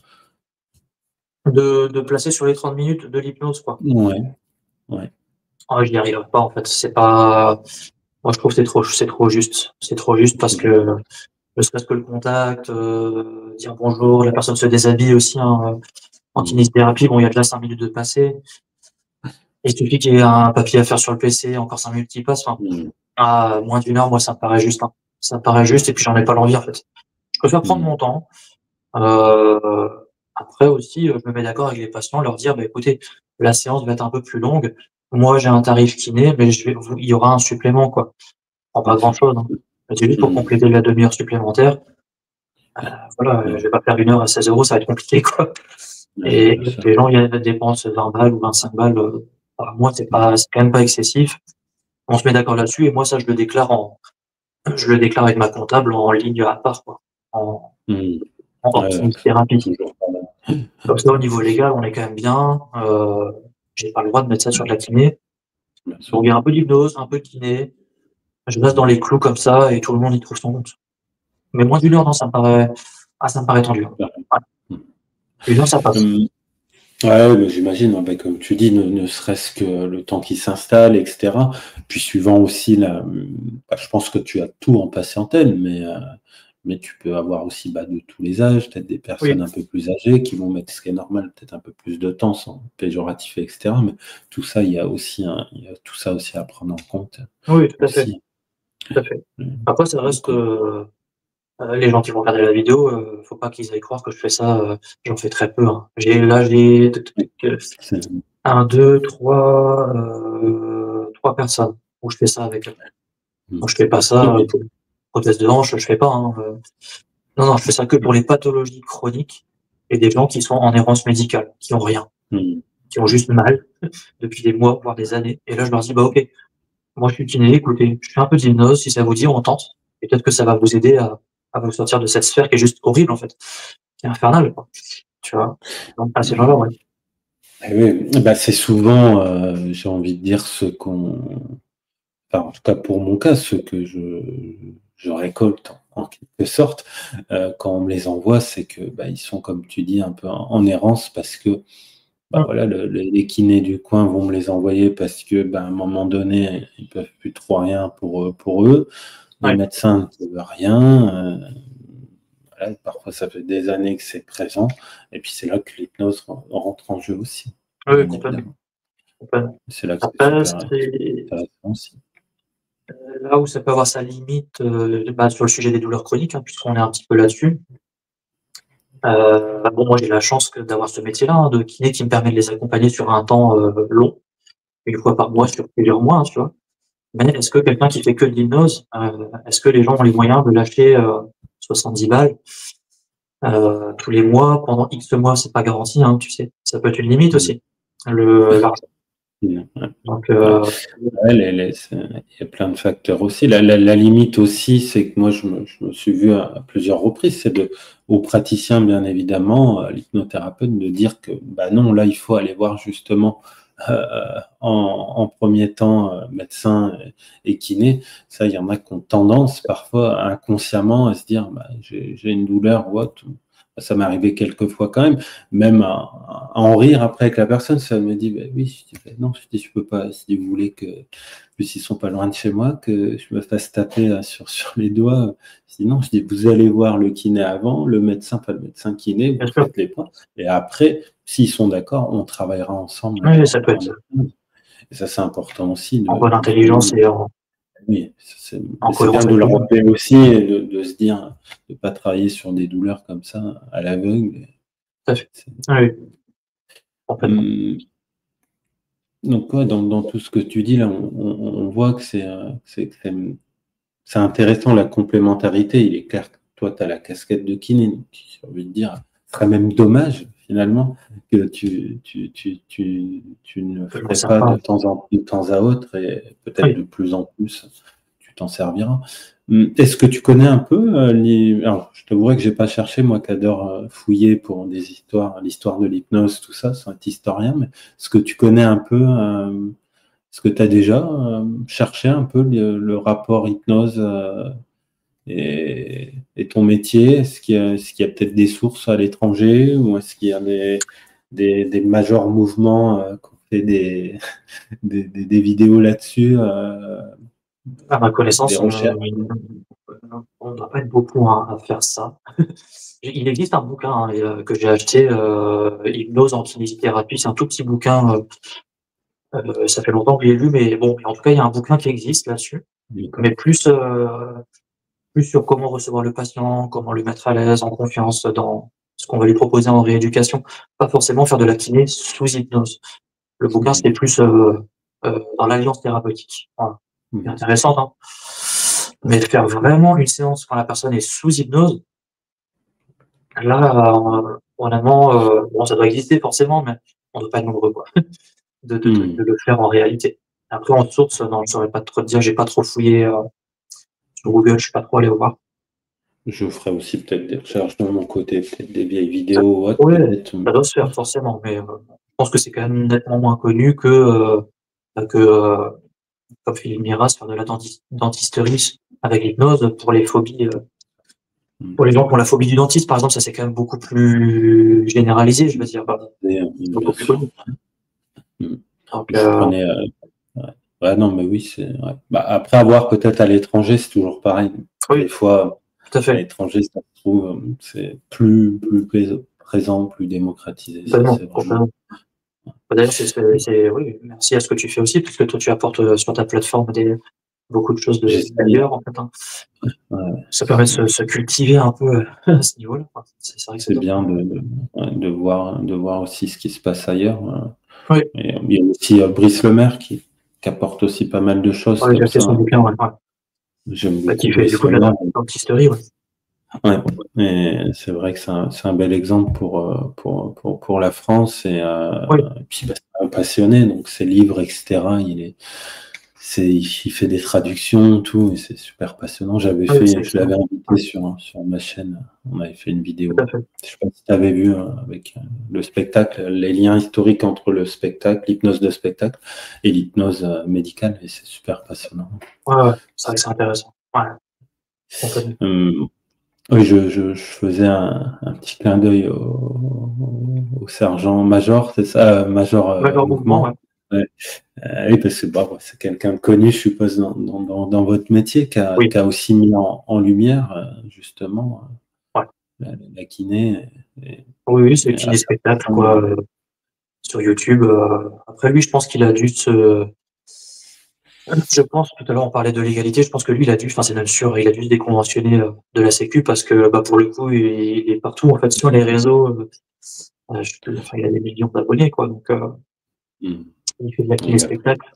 De placer sur les 30 minutes de l'hypnose, quoi. Ouais, ouais. Ah, je n'y arriverai pas, en fait. C'est pas, moi, je trouve que c'est trop juste. C'est trop juste parce que, ne serait-ce que le contact, dire bonjour, la personne se déshabille aussi, hein, en kinésithérapie, bon, il y a déjà 5 minutes de passé. Il suffit qu'il y ait un papier à faire sur le PC, encore 5 minutes qui passent. Enfin, à moins d'1 heure, moi, ça me paraît juste, hein. Ça me paraît juste et puis j'en ai pas l'envie, en fait. Je préfère prendre mon temps. Euh, Après aussi, je me mets d'accord avec les patients, leur dire, bah, écoutez, la séance va être un peu plus longue. Moi, j'ai un tarif kiné, mais il y aura un supplément, quoi. Pas grand-chose, hein. C'est juste pour compléter la demi-heure supplémentaire. Voilà, je vais pas faire 1 heure à 16 €, ça va être compliqué, quoi. Et les gens, ils dépensent 20 balles ou 25 balles par mois, c'est quand même pas excessif. On se met d'accord là-dessus et moi, ça, je le déclare avec ma comptable en ligne à part, quoi. En hors thérapie. Comme ça, au niveau légal, on est quand même bien. J'ai pas le droit de mettre ça sur de la kiné. Donc, il y a un peu d'hypnose, un peu de kiné. Je reste dans les clous comme ça et tout le monde y trouve son compte. Mais moins d'1 heure, non, ça me paraît tendu. Ouais. 1 heure, ça passe. Ouais, mais j'imagine, hein, comme tu dis, ne serait-ce que le temps qui s'installe, etc. Puis suivant aussi je pense que tu as tout en patientèle, mais tu peux avoir aussi de tous les âges, peut-être des personnes Oui, un peu plus âgées qui vont mettre, ce qui est normal, peut-être un peu plus de temps, sans péjoratif, etc. Mais tout ça, il y a tout ça aussi à prendre en compte oui, tout à fait, aussi. tout à fait. Après, ça reste, les gens qui vont regarder la vidéo, faut pas qu'ils aillent croire que je fais ça, j'en fais très peu, hein. J'ai tic, tic, tic, C'est- 1, 2, 3 personnes où je fais ça avec eux. Donc je fais pas ça, Ok. pour une prothèse de hanche, je fais pas, hein, non, non, je fais ça que pour les pathologies chroniques et des gens qui sont en errance médicale, qui ont rien, Mm. qui ont juste mal depuis des mois, voire des années. Et là, je leur dis, bah, OK, moi, je suis kiné, écoutez, je fais un peu d'hypnose, si ça vous dit, on tente. Et peut-être que ça va vous aider à vous sortir de cette sphère qui est juste horrible, en fait, qui est infernale, quoi. Tu vois? Donc, à ces gens-là, ouais. Eh oui, c'est souvent, j'ai envie de dire, enfin, en tout cas pour mon cas, ceux que je récolte en quelque sorte, quand on me les envoie, c'est que ils sont, comme tu dis, un peu en errance parce que voilà, les kinés du coin vont me les envoyer parce que à un moment donné, ils peuvent plus trop rien pour eux. Les médecins ne peuvent rien. Voilà, parfois, ça fait des années que c'est présent. Et puis, c'est là que l'hypnose rentre en jeu aussi. Oui, complètement. C'est là que c'est super intéressant aussi. Là où ça peut avoir sa limite, sur le sujet des douleurs chroniques, puisqu'on est un petit peu là-dessus. Bon, moi, j'ai la chance d'avoir ce métier-là, de kiné, qui me permet de les accompagner sur un temps long, une fois par mois, sur plusieurs mois, tu vois. Mais est-ce que quelqu'un qui fait que de l'hypnose, est-ce que les gens ont les moyens de lâcher 70 balles tous les mois pendant X mois? C'est pas garanti, tu sais. Ça peut être une limite aussi, l'argent. Donc, il y a plein de facteurs aussi. La limite aussi, c'est que moi, je me suis vu à plusieurs reprises, c'est aux praticiens, bien évidemment, à l'hypnothérapeute, de dire que non, là, il faut aller voir justement en premier temps médecin et kiné. Ça, il y en a qui ont tendance parfois inconsciemment à se dire j'ai une douleur ou autre. Ça m'est arrivé quelques fois quand même à en rire après avec la personne. Ça me dit oui, je dis non, je peux pas. Si vous voulez que, plus ils sont pas loin de chez moi, que je me fasse taper sur les doigts. Je dis non, je dis vous allez voir le kiné avant, le médecin, pas le médecin kiné, vous faites les points. Et après, s'ils sont d'accord, on travaillera ensemble. Oui, ça peut être ça. Et ça, c'est important aussi. En bonne intelligence et en. Oui, c'est bien de le rappeler aussi et de se dire de ne pas travailler sur des douleurs comme ça à l'aveugle. Tout à fait. Oui. Complètement. Donc, dans tout ce que tu dis là, on voit que c'est intéressant la complémentarité. Il est clair que toi, tu as la casquette de kiné. Donc, j'ai envie de dire, ce serait même dommage finalement que tu ne ferais pas de temps à autre et peut-être de plus en plus tu t'en serviras. Est-ce que tu connais un peu alors, je t'avouerai que j'ai pas cherché, moi qui adore fouiller pour des histoires, l'histoire de l'hypnose, tout ça, c'est un historien, mais est-ce que tu connais un peu, est-ce que tu as déjà cherché un peu le rapport hypnose et ton métier? Est-ce qu'il y a peut-être des sources à l'étranger ou est-ce qu'il y a des majors mouvements qui ont fait des vidéos là-dessus À ma connaissance, on ne doit pas être beaucoup à faire ça. Il existe un bouquin que j'ai acheté, Hypnose en kinésithérapie. C'est un tout petit bouquin. Ça fait longtemps que je l'ai lu, mais bon, en tout cas, il y a un bouquin qui existe là-dessus, mais plus sur comment recevoir le patient, comment le mettre à l'aise, en confiance dans ce qu'on va lui proposer en rééducation. Pas forcément faire de la kiné sous hypnose. Le bouquin, c'était plus dans l'alliance thérapeutique. Voilà. C'est intéressant, mais faire vraiment une séance quand la personne est sous hypnose, là, honnêtement, bon, ça doit exister forcément, mais on ne doit pas être nombreux, quoi, de le faire en réalité. Après, en source, non, je ne saurais pas trop te dire, j'ai pas trop fouillé sur Google, je ne suis pas trop allé voir. Je ferai aussi peut-être des recherches de mon côté, peut-être des vieilles vidéos ou autre. Oui, ça doit se faire forcément, mais je pense que c'est quand même nettement moins connu que comme Philippe Miras, faire de la dentisterie avec l'hypnose pour les phobies. Pour les gens qui ont la phobie du dentiste, par exemple, ça c'est quand même beaucoup plus généralisé, je veux dire. Beaucoup plus connu. Donc, non, mais oui, c'est. Ouais. Après avoir peut-être à l'étranger, c'est toujours pareil. Oui, des fois, tout à fait. À l'étranger, ça se trouve, c'est plus présent, plus démocratisé. D'ailleurs, oui, merci à ce que tu fais aussi, puisque toi tu apportes sur ta plateforme beaucoup de choses d'ailleurs, en fait. Ça permet de se cultiver un peu à ce niveau-là. C'est bien de voir aussi ce qui se passe ailleurs. Oui. Et il y a aussi Brice Lemaire qui apporte aussi pas mal de choses. J'ai fait son bouquin, J'aime beaucoup. Qui fait du coup de la dentisterie, et c'est vrai que c'est un bel exemple pour la France et puis c'est un passionné, donc ses livres, etc. il fait des traductions, tout, et c'est super passionnant. Je l'avais invité sur ma chaîne. On avait fait une vidéo. Tout à fait. Je sais pas si tu avais vu avec le spectacle, les liens historiques entre le spectacle, l'hypnose de spectacle et l'hypnose médicale, et c'est super passionnant. Ouais, c'est vrai que c'est intéressant. Ouais. Oui, je faisais un petit clin d'œil au sergent-major, c'est ça, major Mouvement, Mouvement. ouais. Ouais. Oui, parce que c'est quelqu'un de connu, je suppose, dans votre métier, qui Oui. a aussi mis en lumière, justement, Ouais. la kiné. Oui, c'est kiné spectacle, quoi, sur YouTube. Après, lui, je pense qu'il a dû je pense, tout à l'heure, on parlait de légalité, je pense que lui, enfin, c'est même sûr, il a dû se déconventionner de la Sécu parce que, pour le coup, il est partout, en fait, sur les réseaux. Enfin, il a des millions d'abonnés, quoi, donc il fait de la kiné spectacle.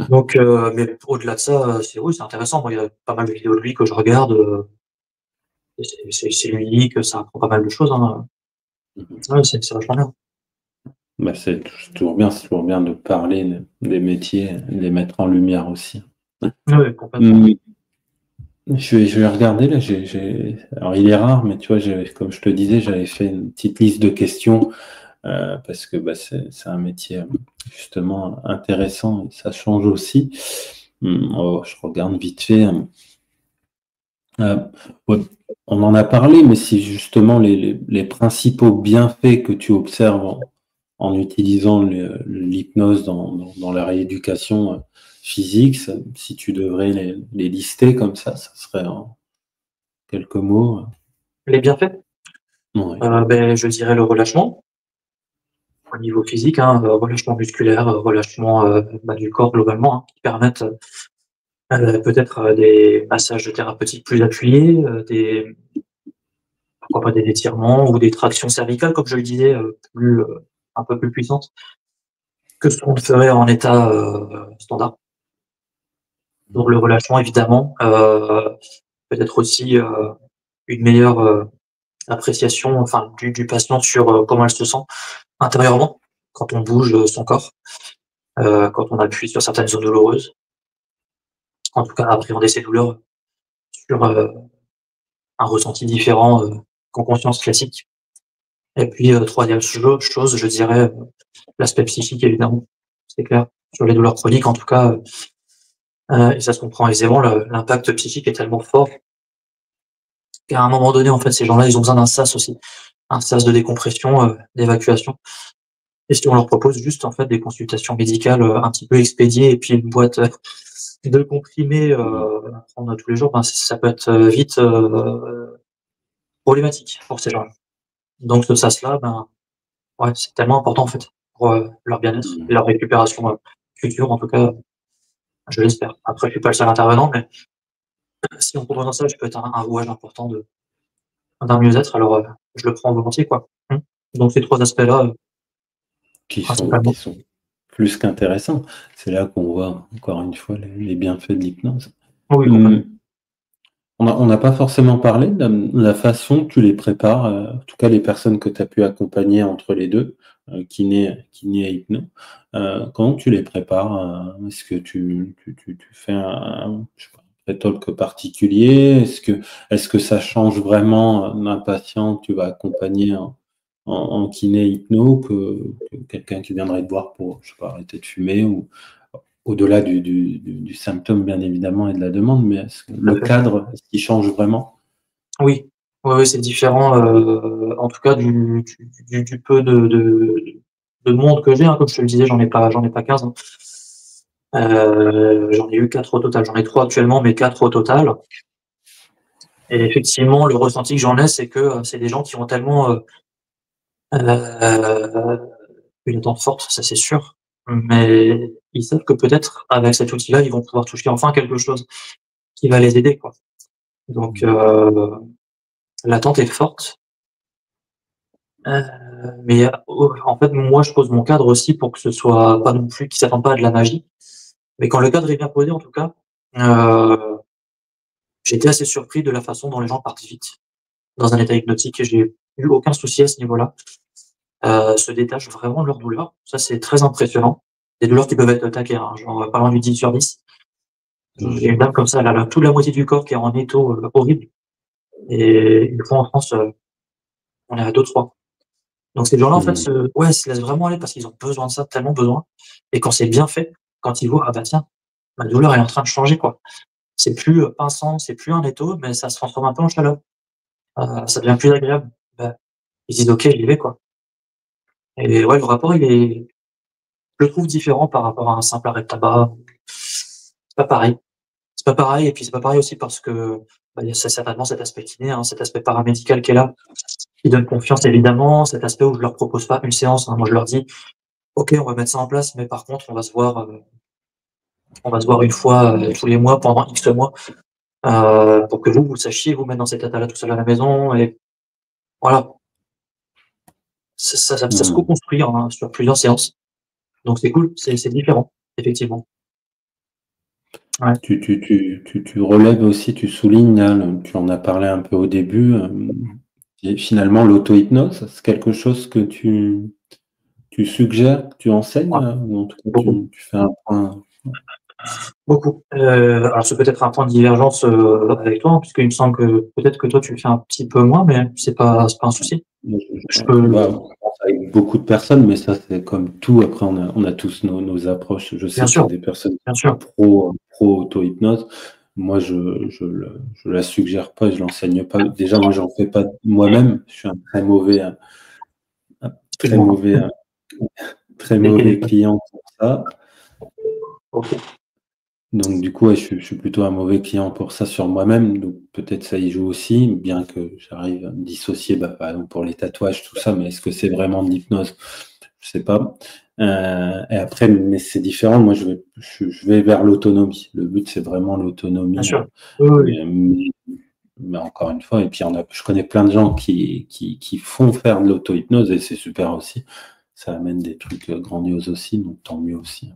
Donc, mais au-delà de ça, c'est intéressant. Moi, il y a pas mal de vidéos de lui que je regarde. C'est unique, ça apprend pas mal de choses. Hein. Ouais, c'est vachement bien. C'est toujours bien de parler des métiers, de les mettre en lumière aussi. Oui, complètement. Je vais regarder là. Alors il est rare, mais tu vois, comme je te disais, j'avais fait une petite liste de questions parce que c'est un métier justement intéressant et ça change aussi. Je regarde vite fait. Ouais, on en a parlé, mais si justement les principaux bienfaits que tu observes en utilisant l'hypnose dans la rééducation physique, si tu devrais les lister comme ça serait en quelques mots. Les bienfaits? Ouais. Je dirais le relâchement au niveau physique, hein, relâchement musculaire, relâchement du corps globalement, hein, qui permettent peut-être des massages thérapeutiques plus appuyés, pourquoi pas des étirements ou des tractions cervicales, comme je le disais, un peu plus puissantes que ce qu'on ferait en état standard. Donc le relâchement, évidemment, peut-être aussi une meilleure appréciation, enfin, du patient sur comment elle se sent intérieurement quand on bouge son corps, quand on appuie sur certaines zones douloureuses. En tout cas, appréhender ces douleurs sur un ressenti différent qu'en conscience classique. Et puis, troisième chose, je dirais l'aspect psychique, évidemment, c'est clair. Sur les douleurs chroniques, en tout cas, et ça se comprend aisément, l'impact psychique est tellement fort qu'à un moment donné, en fait, ces gens-là, ils ont besoin d'un sas aussi, un sas de décompression, d'évacuation. Et si on leur propose juste, en fait, des consultations médicales un petit peu expédiées et puis une boîte de comprimés à prendre tous les jours, ça peut être vite problématique pour ces gens-là. Donc ce sas-là, ouais, c'est tellement important en fait pour leur bien-être et leur récupération future, en tout cas, je l'espère. Après, je suis pas le seul intervenant, mais si on propose un stage, ça peut être un rouage important d'un mieux-être, alors je le prends volontiers, quoi. Donc ces trois aspects-là, Qui principalement. sont plus qu'intéressants. C'est là qu'on voit encore une fois les bienfaits de l'hypnose. Oui, complètement. On n'a pas forcément parlé de la façon que tu les prépares, en tout cas les personnes que tu as pu accompagner entre les deux, kiné et hypno. Comment tu les prépares? Est-ce que tu fais je sais pas, un talk particulier? Est-ce que ça change vraiment d'un patient que tu vas accompagner en kiné hypno que quelqu'un qui viendrait te voir pour, je sais pas, arrêter de fumer ou au-delà du symptôme, bien évidemment, et de la demande, mais le cadre, est-ce qu'il change vraiment? Oui, oui, c'est différent, en tout cas du peu de monde que j'ai, hein. Comme je te le disais, j'en ai pas 15, hein. J'en ai eu 4 au total. J'en ai 3 actuellement, mais 4 au total. Et effectivement, le ressenti que j'en ai, c'est que c'est des gens qui ont tellement une attente forte, ça c'est sûr, mais ils savent que peut-être avec cet outil-là, ils vont pouvoir toucher enfin quelque chose qui va les aider, quoi. Donc l'attente est forte. Mais en fait, moi, je pose mon cadre aussi pour que ce soit pas non plus qu'ils s'attendent pas à de la magie. Mais quand le cadre est bien posé, en tout cas, j'ai été assez surpris de la façon dont les gens partent vite dans un état hypnotique et j'ai eu aucun souci à ce niveau-là. Se détachent vraiment de leur douleur. Ça, c'est très impressionnant. des douleurs qui peuvent être attaquées, hein, genre pas loin du 10 sur 10. J'ai une dame comme ça, elle a toute la moitié du corps qui est en étau horrible. Et une fois en France, on est à 2-3. Donc ces gens-là, en fait, se laissent vraiment aller parce qu'ils ont besoin de ça, tellement besoin. Et quand c'est bien fait, quand ils voient, ah bah tiens, ma douleur est en train de changer, quoi. C'est plus pinçant, c'est plus un étau, mais ça se transforme un peu en chaleur. Ça devient plus agréable. Bah, ils disent ok, j'y vais, quoi. Et ouais, le rapport, je le trouve différent par rapport à un simple arrêt de tabac. C'est pas pareil. C'est pas pareil, et puis c'est pas pareil aussi parce que il y a certainement cet aspect kiné, hein, cet aspect paramédical qui est là, qui donne confiance évidemment, cet aspect où je leur propose pas une séance, hein. Moi je leur dis ok, on va mettre ça en place, mais par contre on va se voir une fois tous les mois pendant X mois, pour que vous sachiez vous mettre dans cet état-là tout seul à la maison, et voilà. Ça se co-construit, hein, sur plusieurs séances. Donc c'est cool, c'est différent, effectivement. Ouais. Tu relèves aussi, tu soulignes, là, tu en as parlé un peu au début, et finalement l'auto-hypnose, c'est quelque chose que tu suggères, tu enseignes, Ouais. ou en tout cas Beaucoup. tu fais un point. Beaucoup. Alors c'est peut-être un point de divergence avec toi, hein, puisqu'il me semble que peut-être que toi tu le fais un petit peu moins, mais c'est pas un souci. Je peux. Bah, on pense avec beaucoup de personnes, mais ça c'est comme tout. Après, on a tous nos approches. Je Bien sais qu'il y sûr, a des personnes bien qui sont sûr. pro auto-hypnose. Moi, je la suggère pas, je l'enseigne pas. Déjà, moi, j'en fais pas moi-même. Je suis un très Excuse-moi. mauvais, très mauvais client pour ça. Ok. Donc, du coup, ouais, je suis plutôt un mauvais client pour ça sur moi-même. Donc, peut-être ça y joue aussi, bien que j'arrive à me dissocier, bah, par exemple, pour les tatouages, tout ça. Mais est-ce que c'est vraiment de l'hypnose? Je sais pas. Et après, mais c'est différent. Moi, je vais vers l'autonomie. Le but, c'est vraiment Bien l'autonomie. sûr. Oui, oui. Mais encore une fois, et puis je connais plein de gens qui font faire de l'auto-hypnose et c'est super aussi. Ça amène des trucs grandioses aussi, donc tant mieux aussi.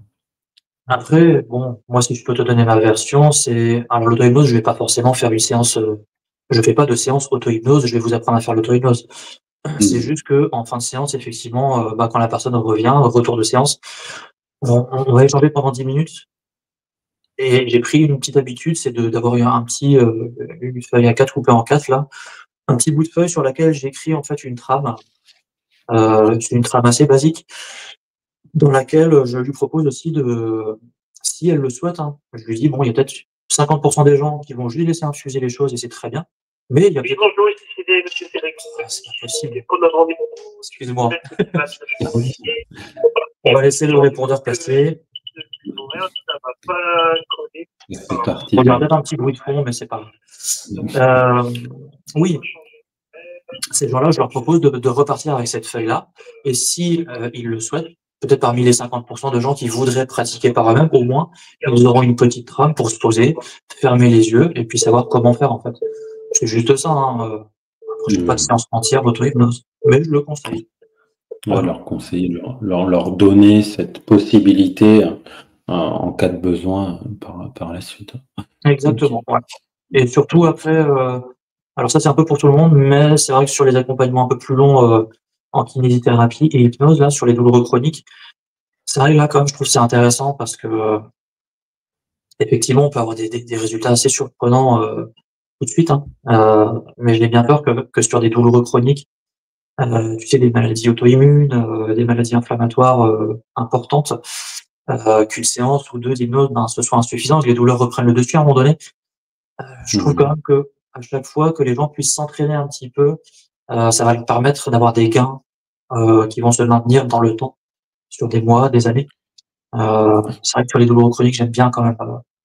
Après, bon, moi si je peux te donner ma version, c'est alors l'auto-hypnose, je vais pas forcément faire une séance. Je fais pas de séance auto-hypnose. Je vais vous apprendre à faire l'auto-hypnose. C'est juste que en fin de séance, effectivement, quand la personne revient, retour de séance, on va échanger pendant 10 minutes. Et j'ai pris une petite habitude, c'est d'avoir une feuille A4 coupée en 4 là, un petit bout de feuille sur laquelle j'écris en fait une trame. C'est une trame assez basique dans laquelle je lui propose aussi si elle le souhaite, hein, je lui dis bon, il y a peut-être 50% des gens qui vont juste laisser infuser les choses et c'est très bien. Mais il y a peut-être. Bonjour, ici c'est Monsieur Félix. C'est pas possible. Pour notre rendez-vous. Excuse-moi. On va laisser le répondeur passer. Ça va pas coller. C'est parti. Il y aura peut-être un petit bruit de fond, mais c'est pas grave. Oui, ces gens-là, je leur propose de repartir avec cette feuille-là. Et si ils le souhaitent, peut-être parmi les 50% de gens qui voudraient pratiquer par eux-mêmes, au moins, ils auront une petite trame pour se poser, fermer les yeux et puis savoir comment faire en fait. C'est juste ça. Hein. Après, je fais pas de séance entière d'auto-hypnose, mais je le conseille. Ouais, leur conseiller, leur donner cette possibilité en cas de besoin par la suite. Exactement. Okay. Ouais. Et surtout après, alors ça c'est un peu pour tout le monde, mais c'est vrai que sur les accompagnements un peu plus longs en kinésithérapie et hypnose, là, sur les douleurs chroniques, c'est vrai que là quand même je trouve que c'est intéressant parce que effectivement on peut avoir des résultats assez surprenants tout de suite, hein. Mais j'ai bien peur que sur des douleurs chroniques, tu sais, des maladies auto-immunes, des maladies inflammatoires importantes, qu'une séance ou deux d'hypnose, ce soit insuffisant, que les douleurs reprennent le dessus à un moment donné. Je trouve quand même que à chaque fois que les gens puissent s'entraîner un petit peu, ça va leur permettre d'avoir des gains qui vont se maintenir dans le temps, sur des mois, des années. C'est vrai que sur les douleurs chroniques, j'aime bien quand même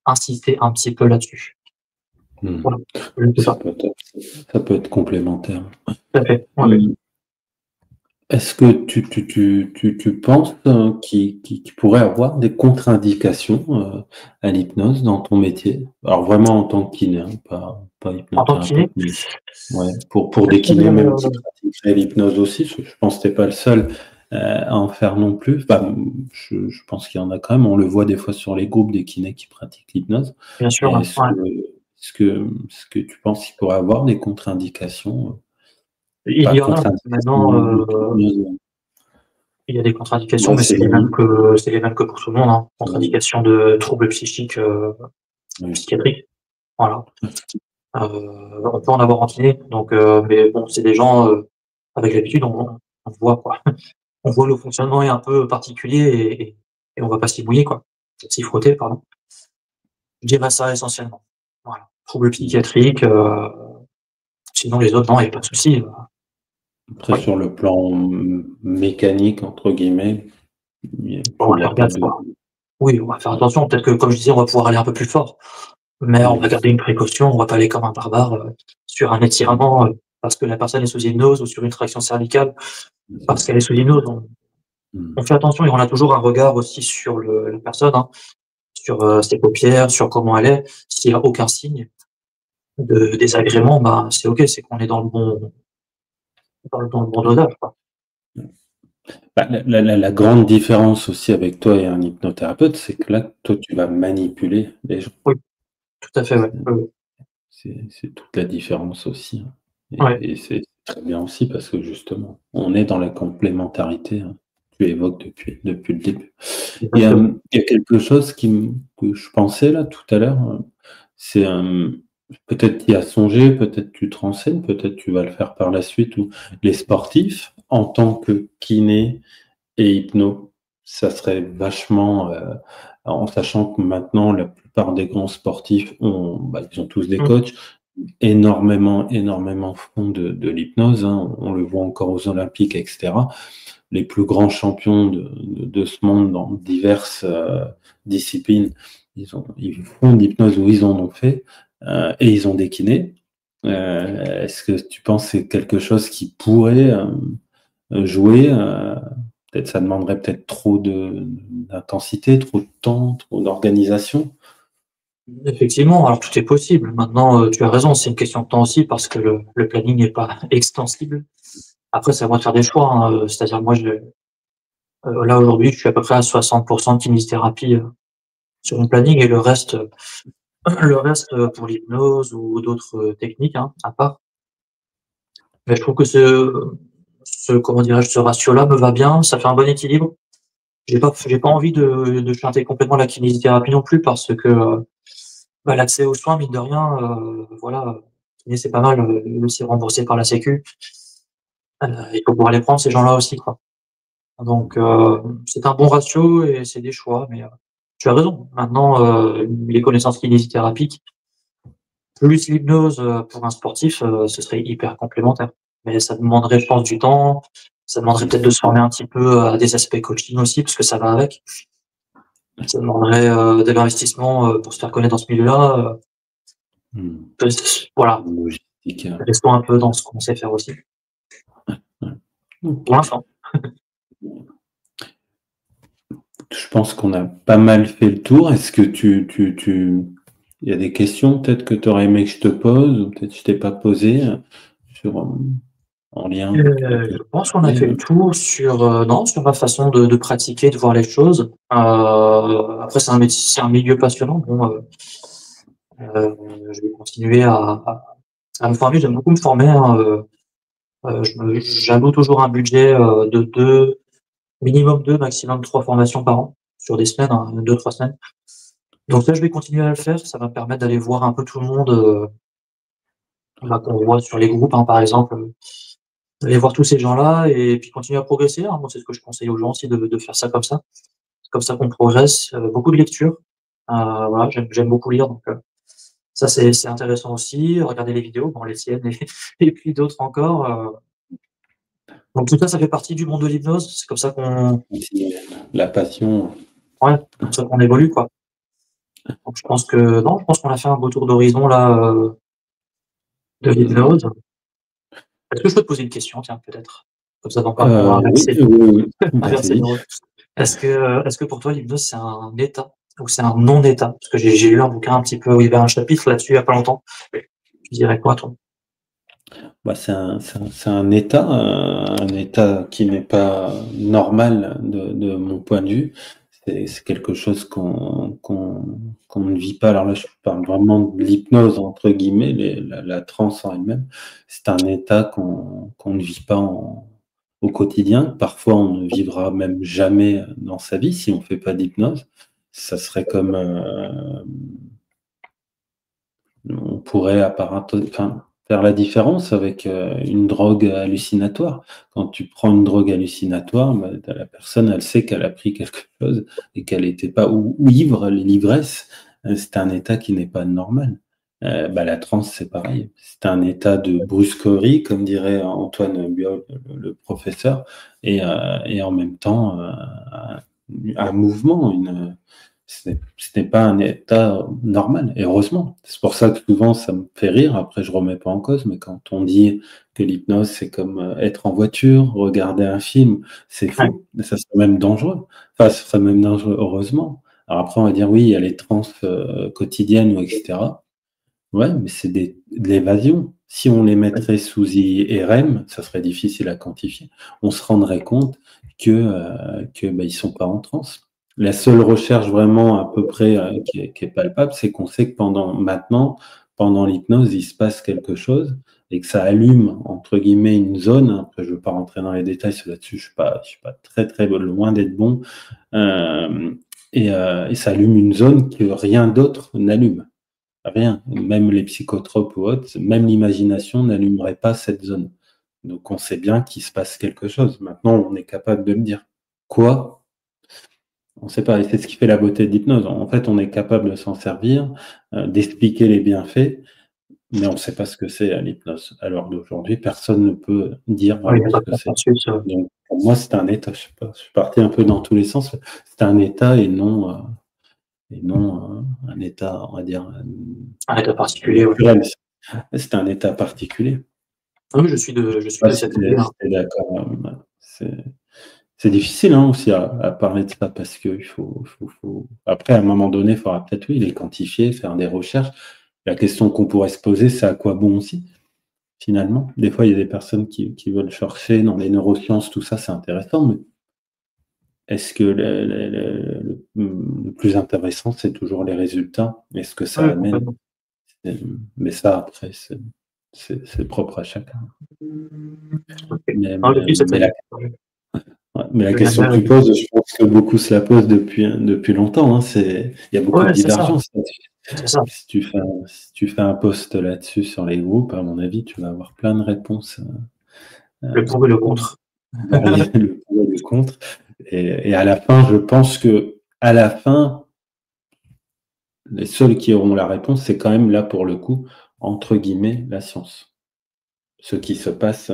insister un petit peu là-dessus. Voilà. Ça peut être complémentaire. Tout à fait. Ouais. Est-ce que tu penses qu'il pourrait avoir des contre-indications à l'hypnose dans ton métier? Alors vraiment en tant que kiné, hein, pas hypnothérapeute, mais ouais, pour des kinés même qui pratiqueraient l'hypnose aussi, je pense que tu n'es pas le seul à en faire non plus. Enfin, je pense qu'il y en a quand même, on le voit des fois sur les groupes des kinés qui pratiquent l'hypnose. Bien sûr. Est-ce que tu penses qu'il pourrait avoir des contre-indications? Il y en a maintenant. Il y a des contre-indications, Ouais, mais c'est c'est les mêmes que pour tout le monde, hein. Contre-indications de troubles psychiques, oui. psychiatriques. Voilà. On peut en avoir en kiné, donc, mais bon, c'est des gens, avec l'habitude, on voit, quoi. On voit le fonctionnement est un peu particulier et on va pas s'y mouiller, quoi. S'y frotter, pardon. Je dirais ça essentiellement. Voilà. Troubles psychiatriques, sinon les autres, non, il y a pas de souci. Après, Ouais. sur le plan mécanique, entre guillemets, On il va n'y a faire pas gaffe, de. quoi. Oui, on va faire attention. Peut-être que, comme je disais, on va pouvoir aller un peu plus fort, mais on Oui, va garder une précaution. On va pas aller comme un barbare, sur un étirement, parce que la personne est sous hypnose ou sur une traction cervicale parce qu'elle est sous hypnose. On fait attention et on a toujours un regard aussi sur la personne, hein, sur ses paupières, sur comment elle est. S'il y a aucun signe de désagrément, bah, c'est OK, c'est qu'on est dans le bon dosage, quoi. Bah, la grande différence aussi avec toi et un hypnothérapeute, c'est que là, toi, tu vas manipuler les gens. Oui, tout à fait, ouais. C'est toute la différence aussi, hein. Ouais, Et c'est très bien aussi parce que justement, on est dans la complémentarité, hein. Tu évoques depuis le début. exactement. Il y a quelque chose que je pensais là tout à l'heure, c'est peut-être tu y as songé, peut-être tu te renseignes, peut-être tu vas le faire par la suite, ou les sportifs en tant que kiné et hypno, ça serait vachement, en sachant que maintenant la plupart des grands sportifs ils ont tous des Mmh. coachs, énormément font de l'hypnose, hein. On le voit encore aux Olympiques, etc. Les plus grands champions de ce monde dans diverses disciplines, ils font de l'hypnose ou ils en ont fait, et ils ont des kinés. Est-ce que tu penses que c'est quelque chose qui pourrait jouer? Peut-être ça demanderait peut-être trop d'intensité, trop de temps, trop d'organisation. Effectivement, alors tout est possible. Maintenant, tu as raison, c'est une question de temps aussi parce que le planning n'est pas extensible. Après, c'est à moi de faire des choix, hein, c'est-à-dire moi là aujourd'hui, je suis à peu près à 60 de kinésithérapie, sur mon planning et le reste, pour l'hypnose ou d'autres, techniques, hein, à part. Mais je trouve que comment dirais-je? Ce ratio-là me va bien, ça fait un bon équilibre. J'ai pas envie de chanter complètement la kinésithérapie non plus parce que, bah, l'accès aux soins, mine de rien, voilà, kiné c'est pas mal, c'est remboursé par la sécu. Il faut pouvoir les prendre ces gens-là aussi, quoi. Donc, c'est un bon ratio et c'est des choix, mais, tu as raison. Maintenant, les connaissances kinésithérapiques plus l'hypnose, pour un sportif, ce serait hyper complémentaire. Mais ça demanderait, je pense, du temps. Ça demanderait peut-être de se former un petit peu à des aspects coaching aussi, parce que ça va avec. Ça demanderait, de l'investissement, pour se faire connaître dans ce milieu-là, peut voilà, Logistique. restons un peu dans ce qu'on sait faire aussi, Ok. pour l'instant. Je pense qu'on a pas mal fait le tour. Est-ce que il y a des questions peut-être que tu aurais aimé que je te pose, ou peut-être que je t'ai pas posé, en lien avec Je pense qu'on a fait le tour sur, non, sur ma façon de pratiquer, de voir les choses. Après c'est un milieu passionnant. Bon, je vais continuer à me former. J'aime beaucoup me former, hein, j'alloue toujours un budget, de 2, minimum 2, maximum 3 formations par an sur des semaines, hein, 2-3 semaines. Donc ça, je vais continuer à le faire. Ça va me permettre d'aller voir un peu tout le monde, bah, qu'on voit sur les groupes, hein, par exemple, aller voir tous ces gens-là et puis continuer à progresser, hein. Moi, c'est ce que je conseille aux gens aussi de faire ça comme ça. C'est comme ça qu'on progresse. Beaucoup de lecture. Voilà, j'aime beaucoup lire, donc, ça c'est intéressant aussi. Regarder les vidéos, bon les tiennes et puis d'autres encore, donc tout ça, ça fait partie du monde de l'hypnose. C'est comme ça qu'on la passion. ouais, comme ça qu'on évolue, quoi. Donc je pense que non, je pense qu'on a fait un beau tour d'horizon là, de l'hypnose. Est-ce que je peux te poser une question, tiens, peut-être? Comme ça, donc on va Oui, inverser oui, inverser les vas-y. rôles. Est-ce que pour toi, l'hypnose, c'est un état ou c'est un non-état? Parce que j'ai lu un bouquin un petit peu où il y avait un chapitre là-dessus il y a pas longtemps. Tu dirais quoi, toi? C'est un état qui n'est pas normal de mon point de vue. C'est quelque chose qu'on ne vit pas. Alors là, je parle vraiment de l'hypnose, entre guillemets, la transe en elle-même. C'est un état qu'on ne vit pas au quotidien, parfois on ne vivra même jamais dans sa vie si on ne fait pas d'hypnose. Ça serait comme on pourrait faire la différence avec une drogue hallucinatoire. Quand tu prends une drogue hallucinatoire, bah, la personne, elle sait qu'elle a pris quelque chose et qu'elle n'était pas ou ivre. L'ivresse, c'est un état qui n'est pas normal. Bah, la transe, c'est pareil. C'est un état de brusquerie, comme dirait Antoine Biol, le professeur, et en même temps un mouvement, ce n'est pas un état normal, et heureusement. C'est pour ça que souvent ça me fait rire, après je remets pas en cause, mais quand on dit que l'hypnose c'est comme être en voiture, regarder un film, c'est faux, mais ça serait même dangereux. Enfin, ce serait même dangereux, heureusement. Alors après on va dire oui, il y a les trans quotidiennes, etc. Ouais, mais c'est de l'évasion. Si on les mettrait sous IRM, ça serait difficile à quantifier. On se rendrait compte que ils sont pas en transe. La seule recherche vraiment à peu près qui est palpable, c'est qu'on sait que pendant l'hypnose, il se passe quelque chose et que ça allume entre guillemets une zone. Après, je ne veux pas rentrer dans les détails là-dessus. Je suis pas très très loin d'être bon. Et ça allume une zone que rien d'autre n'allume. Rien, même les psychotropes ou autres, même l'imagination n'allumerait pas cette zone. Donc on sait bien qu'il se passe quelque chose. Maintenant, on est capable de le dire. Quoi? On ne sait pas. Et c'est ce qui fait la beauté de l'hypnose. En fait, on est capable de s'en servir, d'expliquer les bienfaits, mais on ne sait pas ce que c'est à l'hypnose. À l'heure d'aujourd'hui, personne ne peut dire vraiment ce que c'est. Donc, pour moi, c'est un état. Je sais pas, je suis parti un peu dans tous les sens. C'est un état et non un état, on va dire. Un état particulier. Naturel. C'est un état particulier. Oui, je suis de cette idée. D'accord. C'est difficile aussi à parler de ça parce que après, à un moment donné, il faudra peut-être les quantifier, faire des recherches. La question qu'on pourrait se poser, c'est à quoi bon aussi, finalement. Des fois, il y a des personnes qui veulent chercher dans les neurosciences, tout ça, c'est intéressant, mais est-ce que le plus intéressant, c'est toujours les résultats? Est-ce que ça amène? Mais ça, après, c'est propre à chacun. Mais la question que tu poses, je pense que beaucoup se la posent depuis longtemps. Il y a beaucoup de divergences là-dessus. Si tu fais un post là-dessus sur les groupes, à mon avis, tu vas avoir plein de réponses. Le pour et le contre. Le pour et le contre. Et à la fin, je pense que à la fin, les seuls qui auront la réponse, c'est quand même là pour le coup, entre guillemets, la science. Ce qui se passe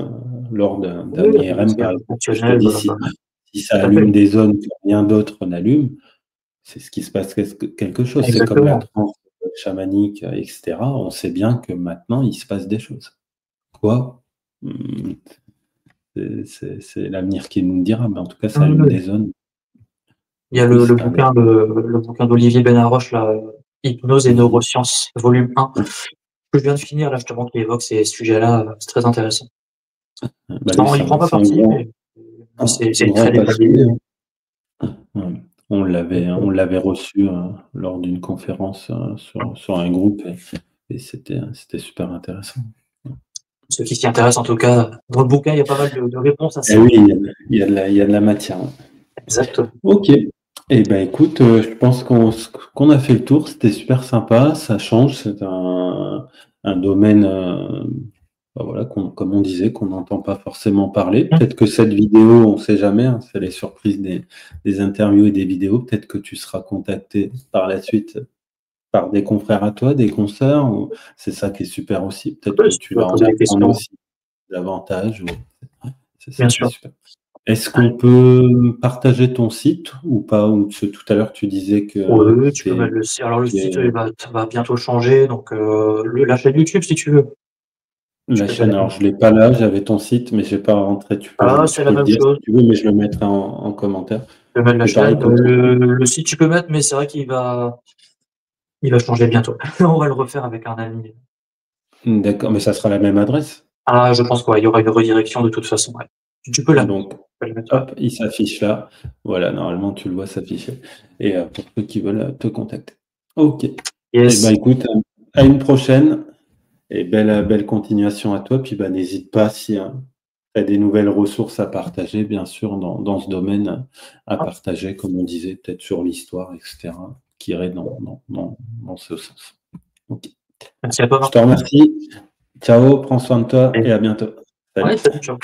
lors d'un IRM, par exemple. Je te dis, si ça allume des zones que rien d'autre n'allume, c'est ce qui se passe quelque chose. C'est comme la transe chamanique, etc. On sait bien que maintenant, il se passe des choses. Quoi? C'est l'avenir qui nous dira, mais en tout cas, ça allume des zones. Il y a le bouquin d'Olivier Benaroche, là, Hypnose et neurosciences, volume 1, que je viens de finir, là, justement, qui évoque ces sujets-là. C'est très intéressant. Non, il ne prend pas parti, mais c'est très détaillé. On l'avait reçu lors d'une conférence sur un groupe et c'était super intéressant. Ce qui s'y intéresse, en tout cas, dans le bouquin, il y a pas mal de réponses à ça. Oui, il y a de la matière. Exactement. Ok. Eh ben, écoute, je pense qu'on a fait le tour. C'était super sympa. Ça change. C'est un domaine, voilà, comme on disait, qu'on n'entend pas forcément parler. Peut-être que cette vidéo, on ne sait jamais. C'est les surprises des interviews et des vidéos. Peut-être que tu seras contacté par la suite par des confrères à toi, des consoeurs. C'est ça qui est super aussi. Peut-être que tu vas en apprendre aussi davantage. Bien sûr. Super. Est-ce qu'on peut partager ton site ou pas? Ou tout à l'heure, tu disais que... Oui, tu peux mettre le site. Alors, le site va bientôt changer. Donc, la chaîne YouTube, si tu veux. La chaîne, alors je ne l'ai pas là. J'avais ton site, mais je n'ai pas rentré. C'est la même chose. Si tu veux, mais je le mettrai en commentaire. Tu peux mettre la chaîne. Le site, tu peux mettre, mais c'est vrai qu'il va changer bientôt. On va le refaire avec un ami. D'accord, mais ça sera la même adresse? Ah, je pense qu'il y aura une redirection de toute façon. Ouais. Tu peux la mettre. Donc, hop, il s'affiche là. Voilà, normalement, tu le vois s'afficher. Et pour ceux qui veulent te contacter. Ok. Yes. Et écoute, à une prochaine. Et belle continuation à toi. Puis n'hésite pas si tu tu as des nouvelles ressources à partager, bien sûr, dans ce domaine, à partager, comme on disait, peut-être sur l'histoire, etc., qui irait dans ce sens. Okay. Merci à toi. Je te remercie. Ciao, prends soin de toi et à bientôt. Salut. Ouais, salut, ciao.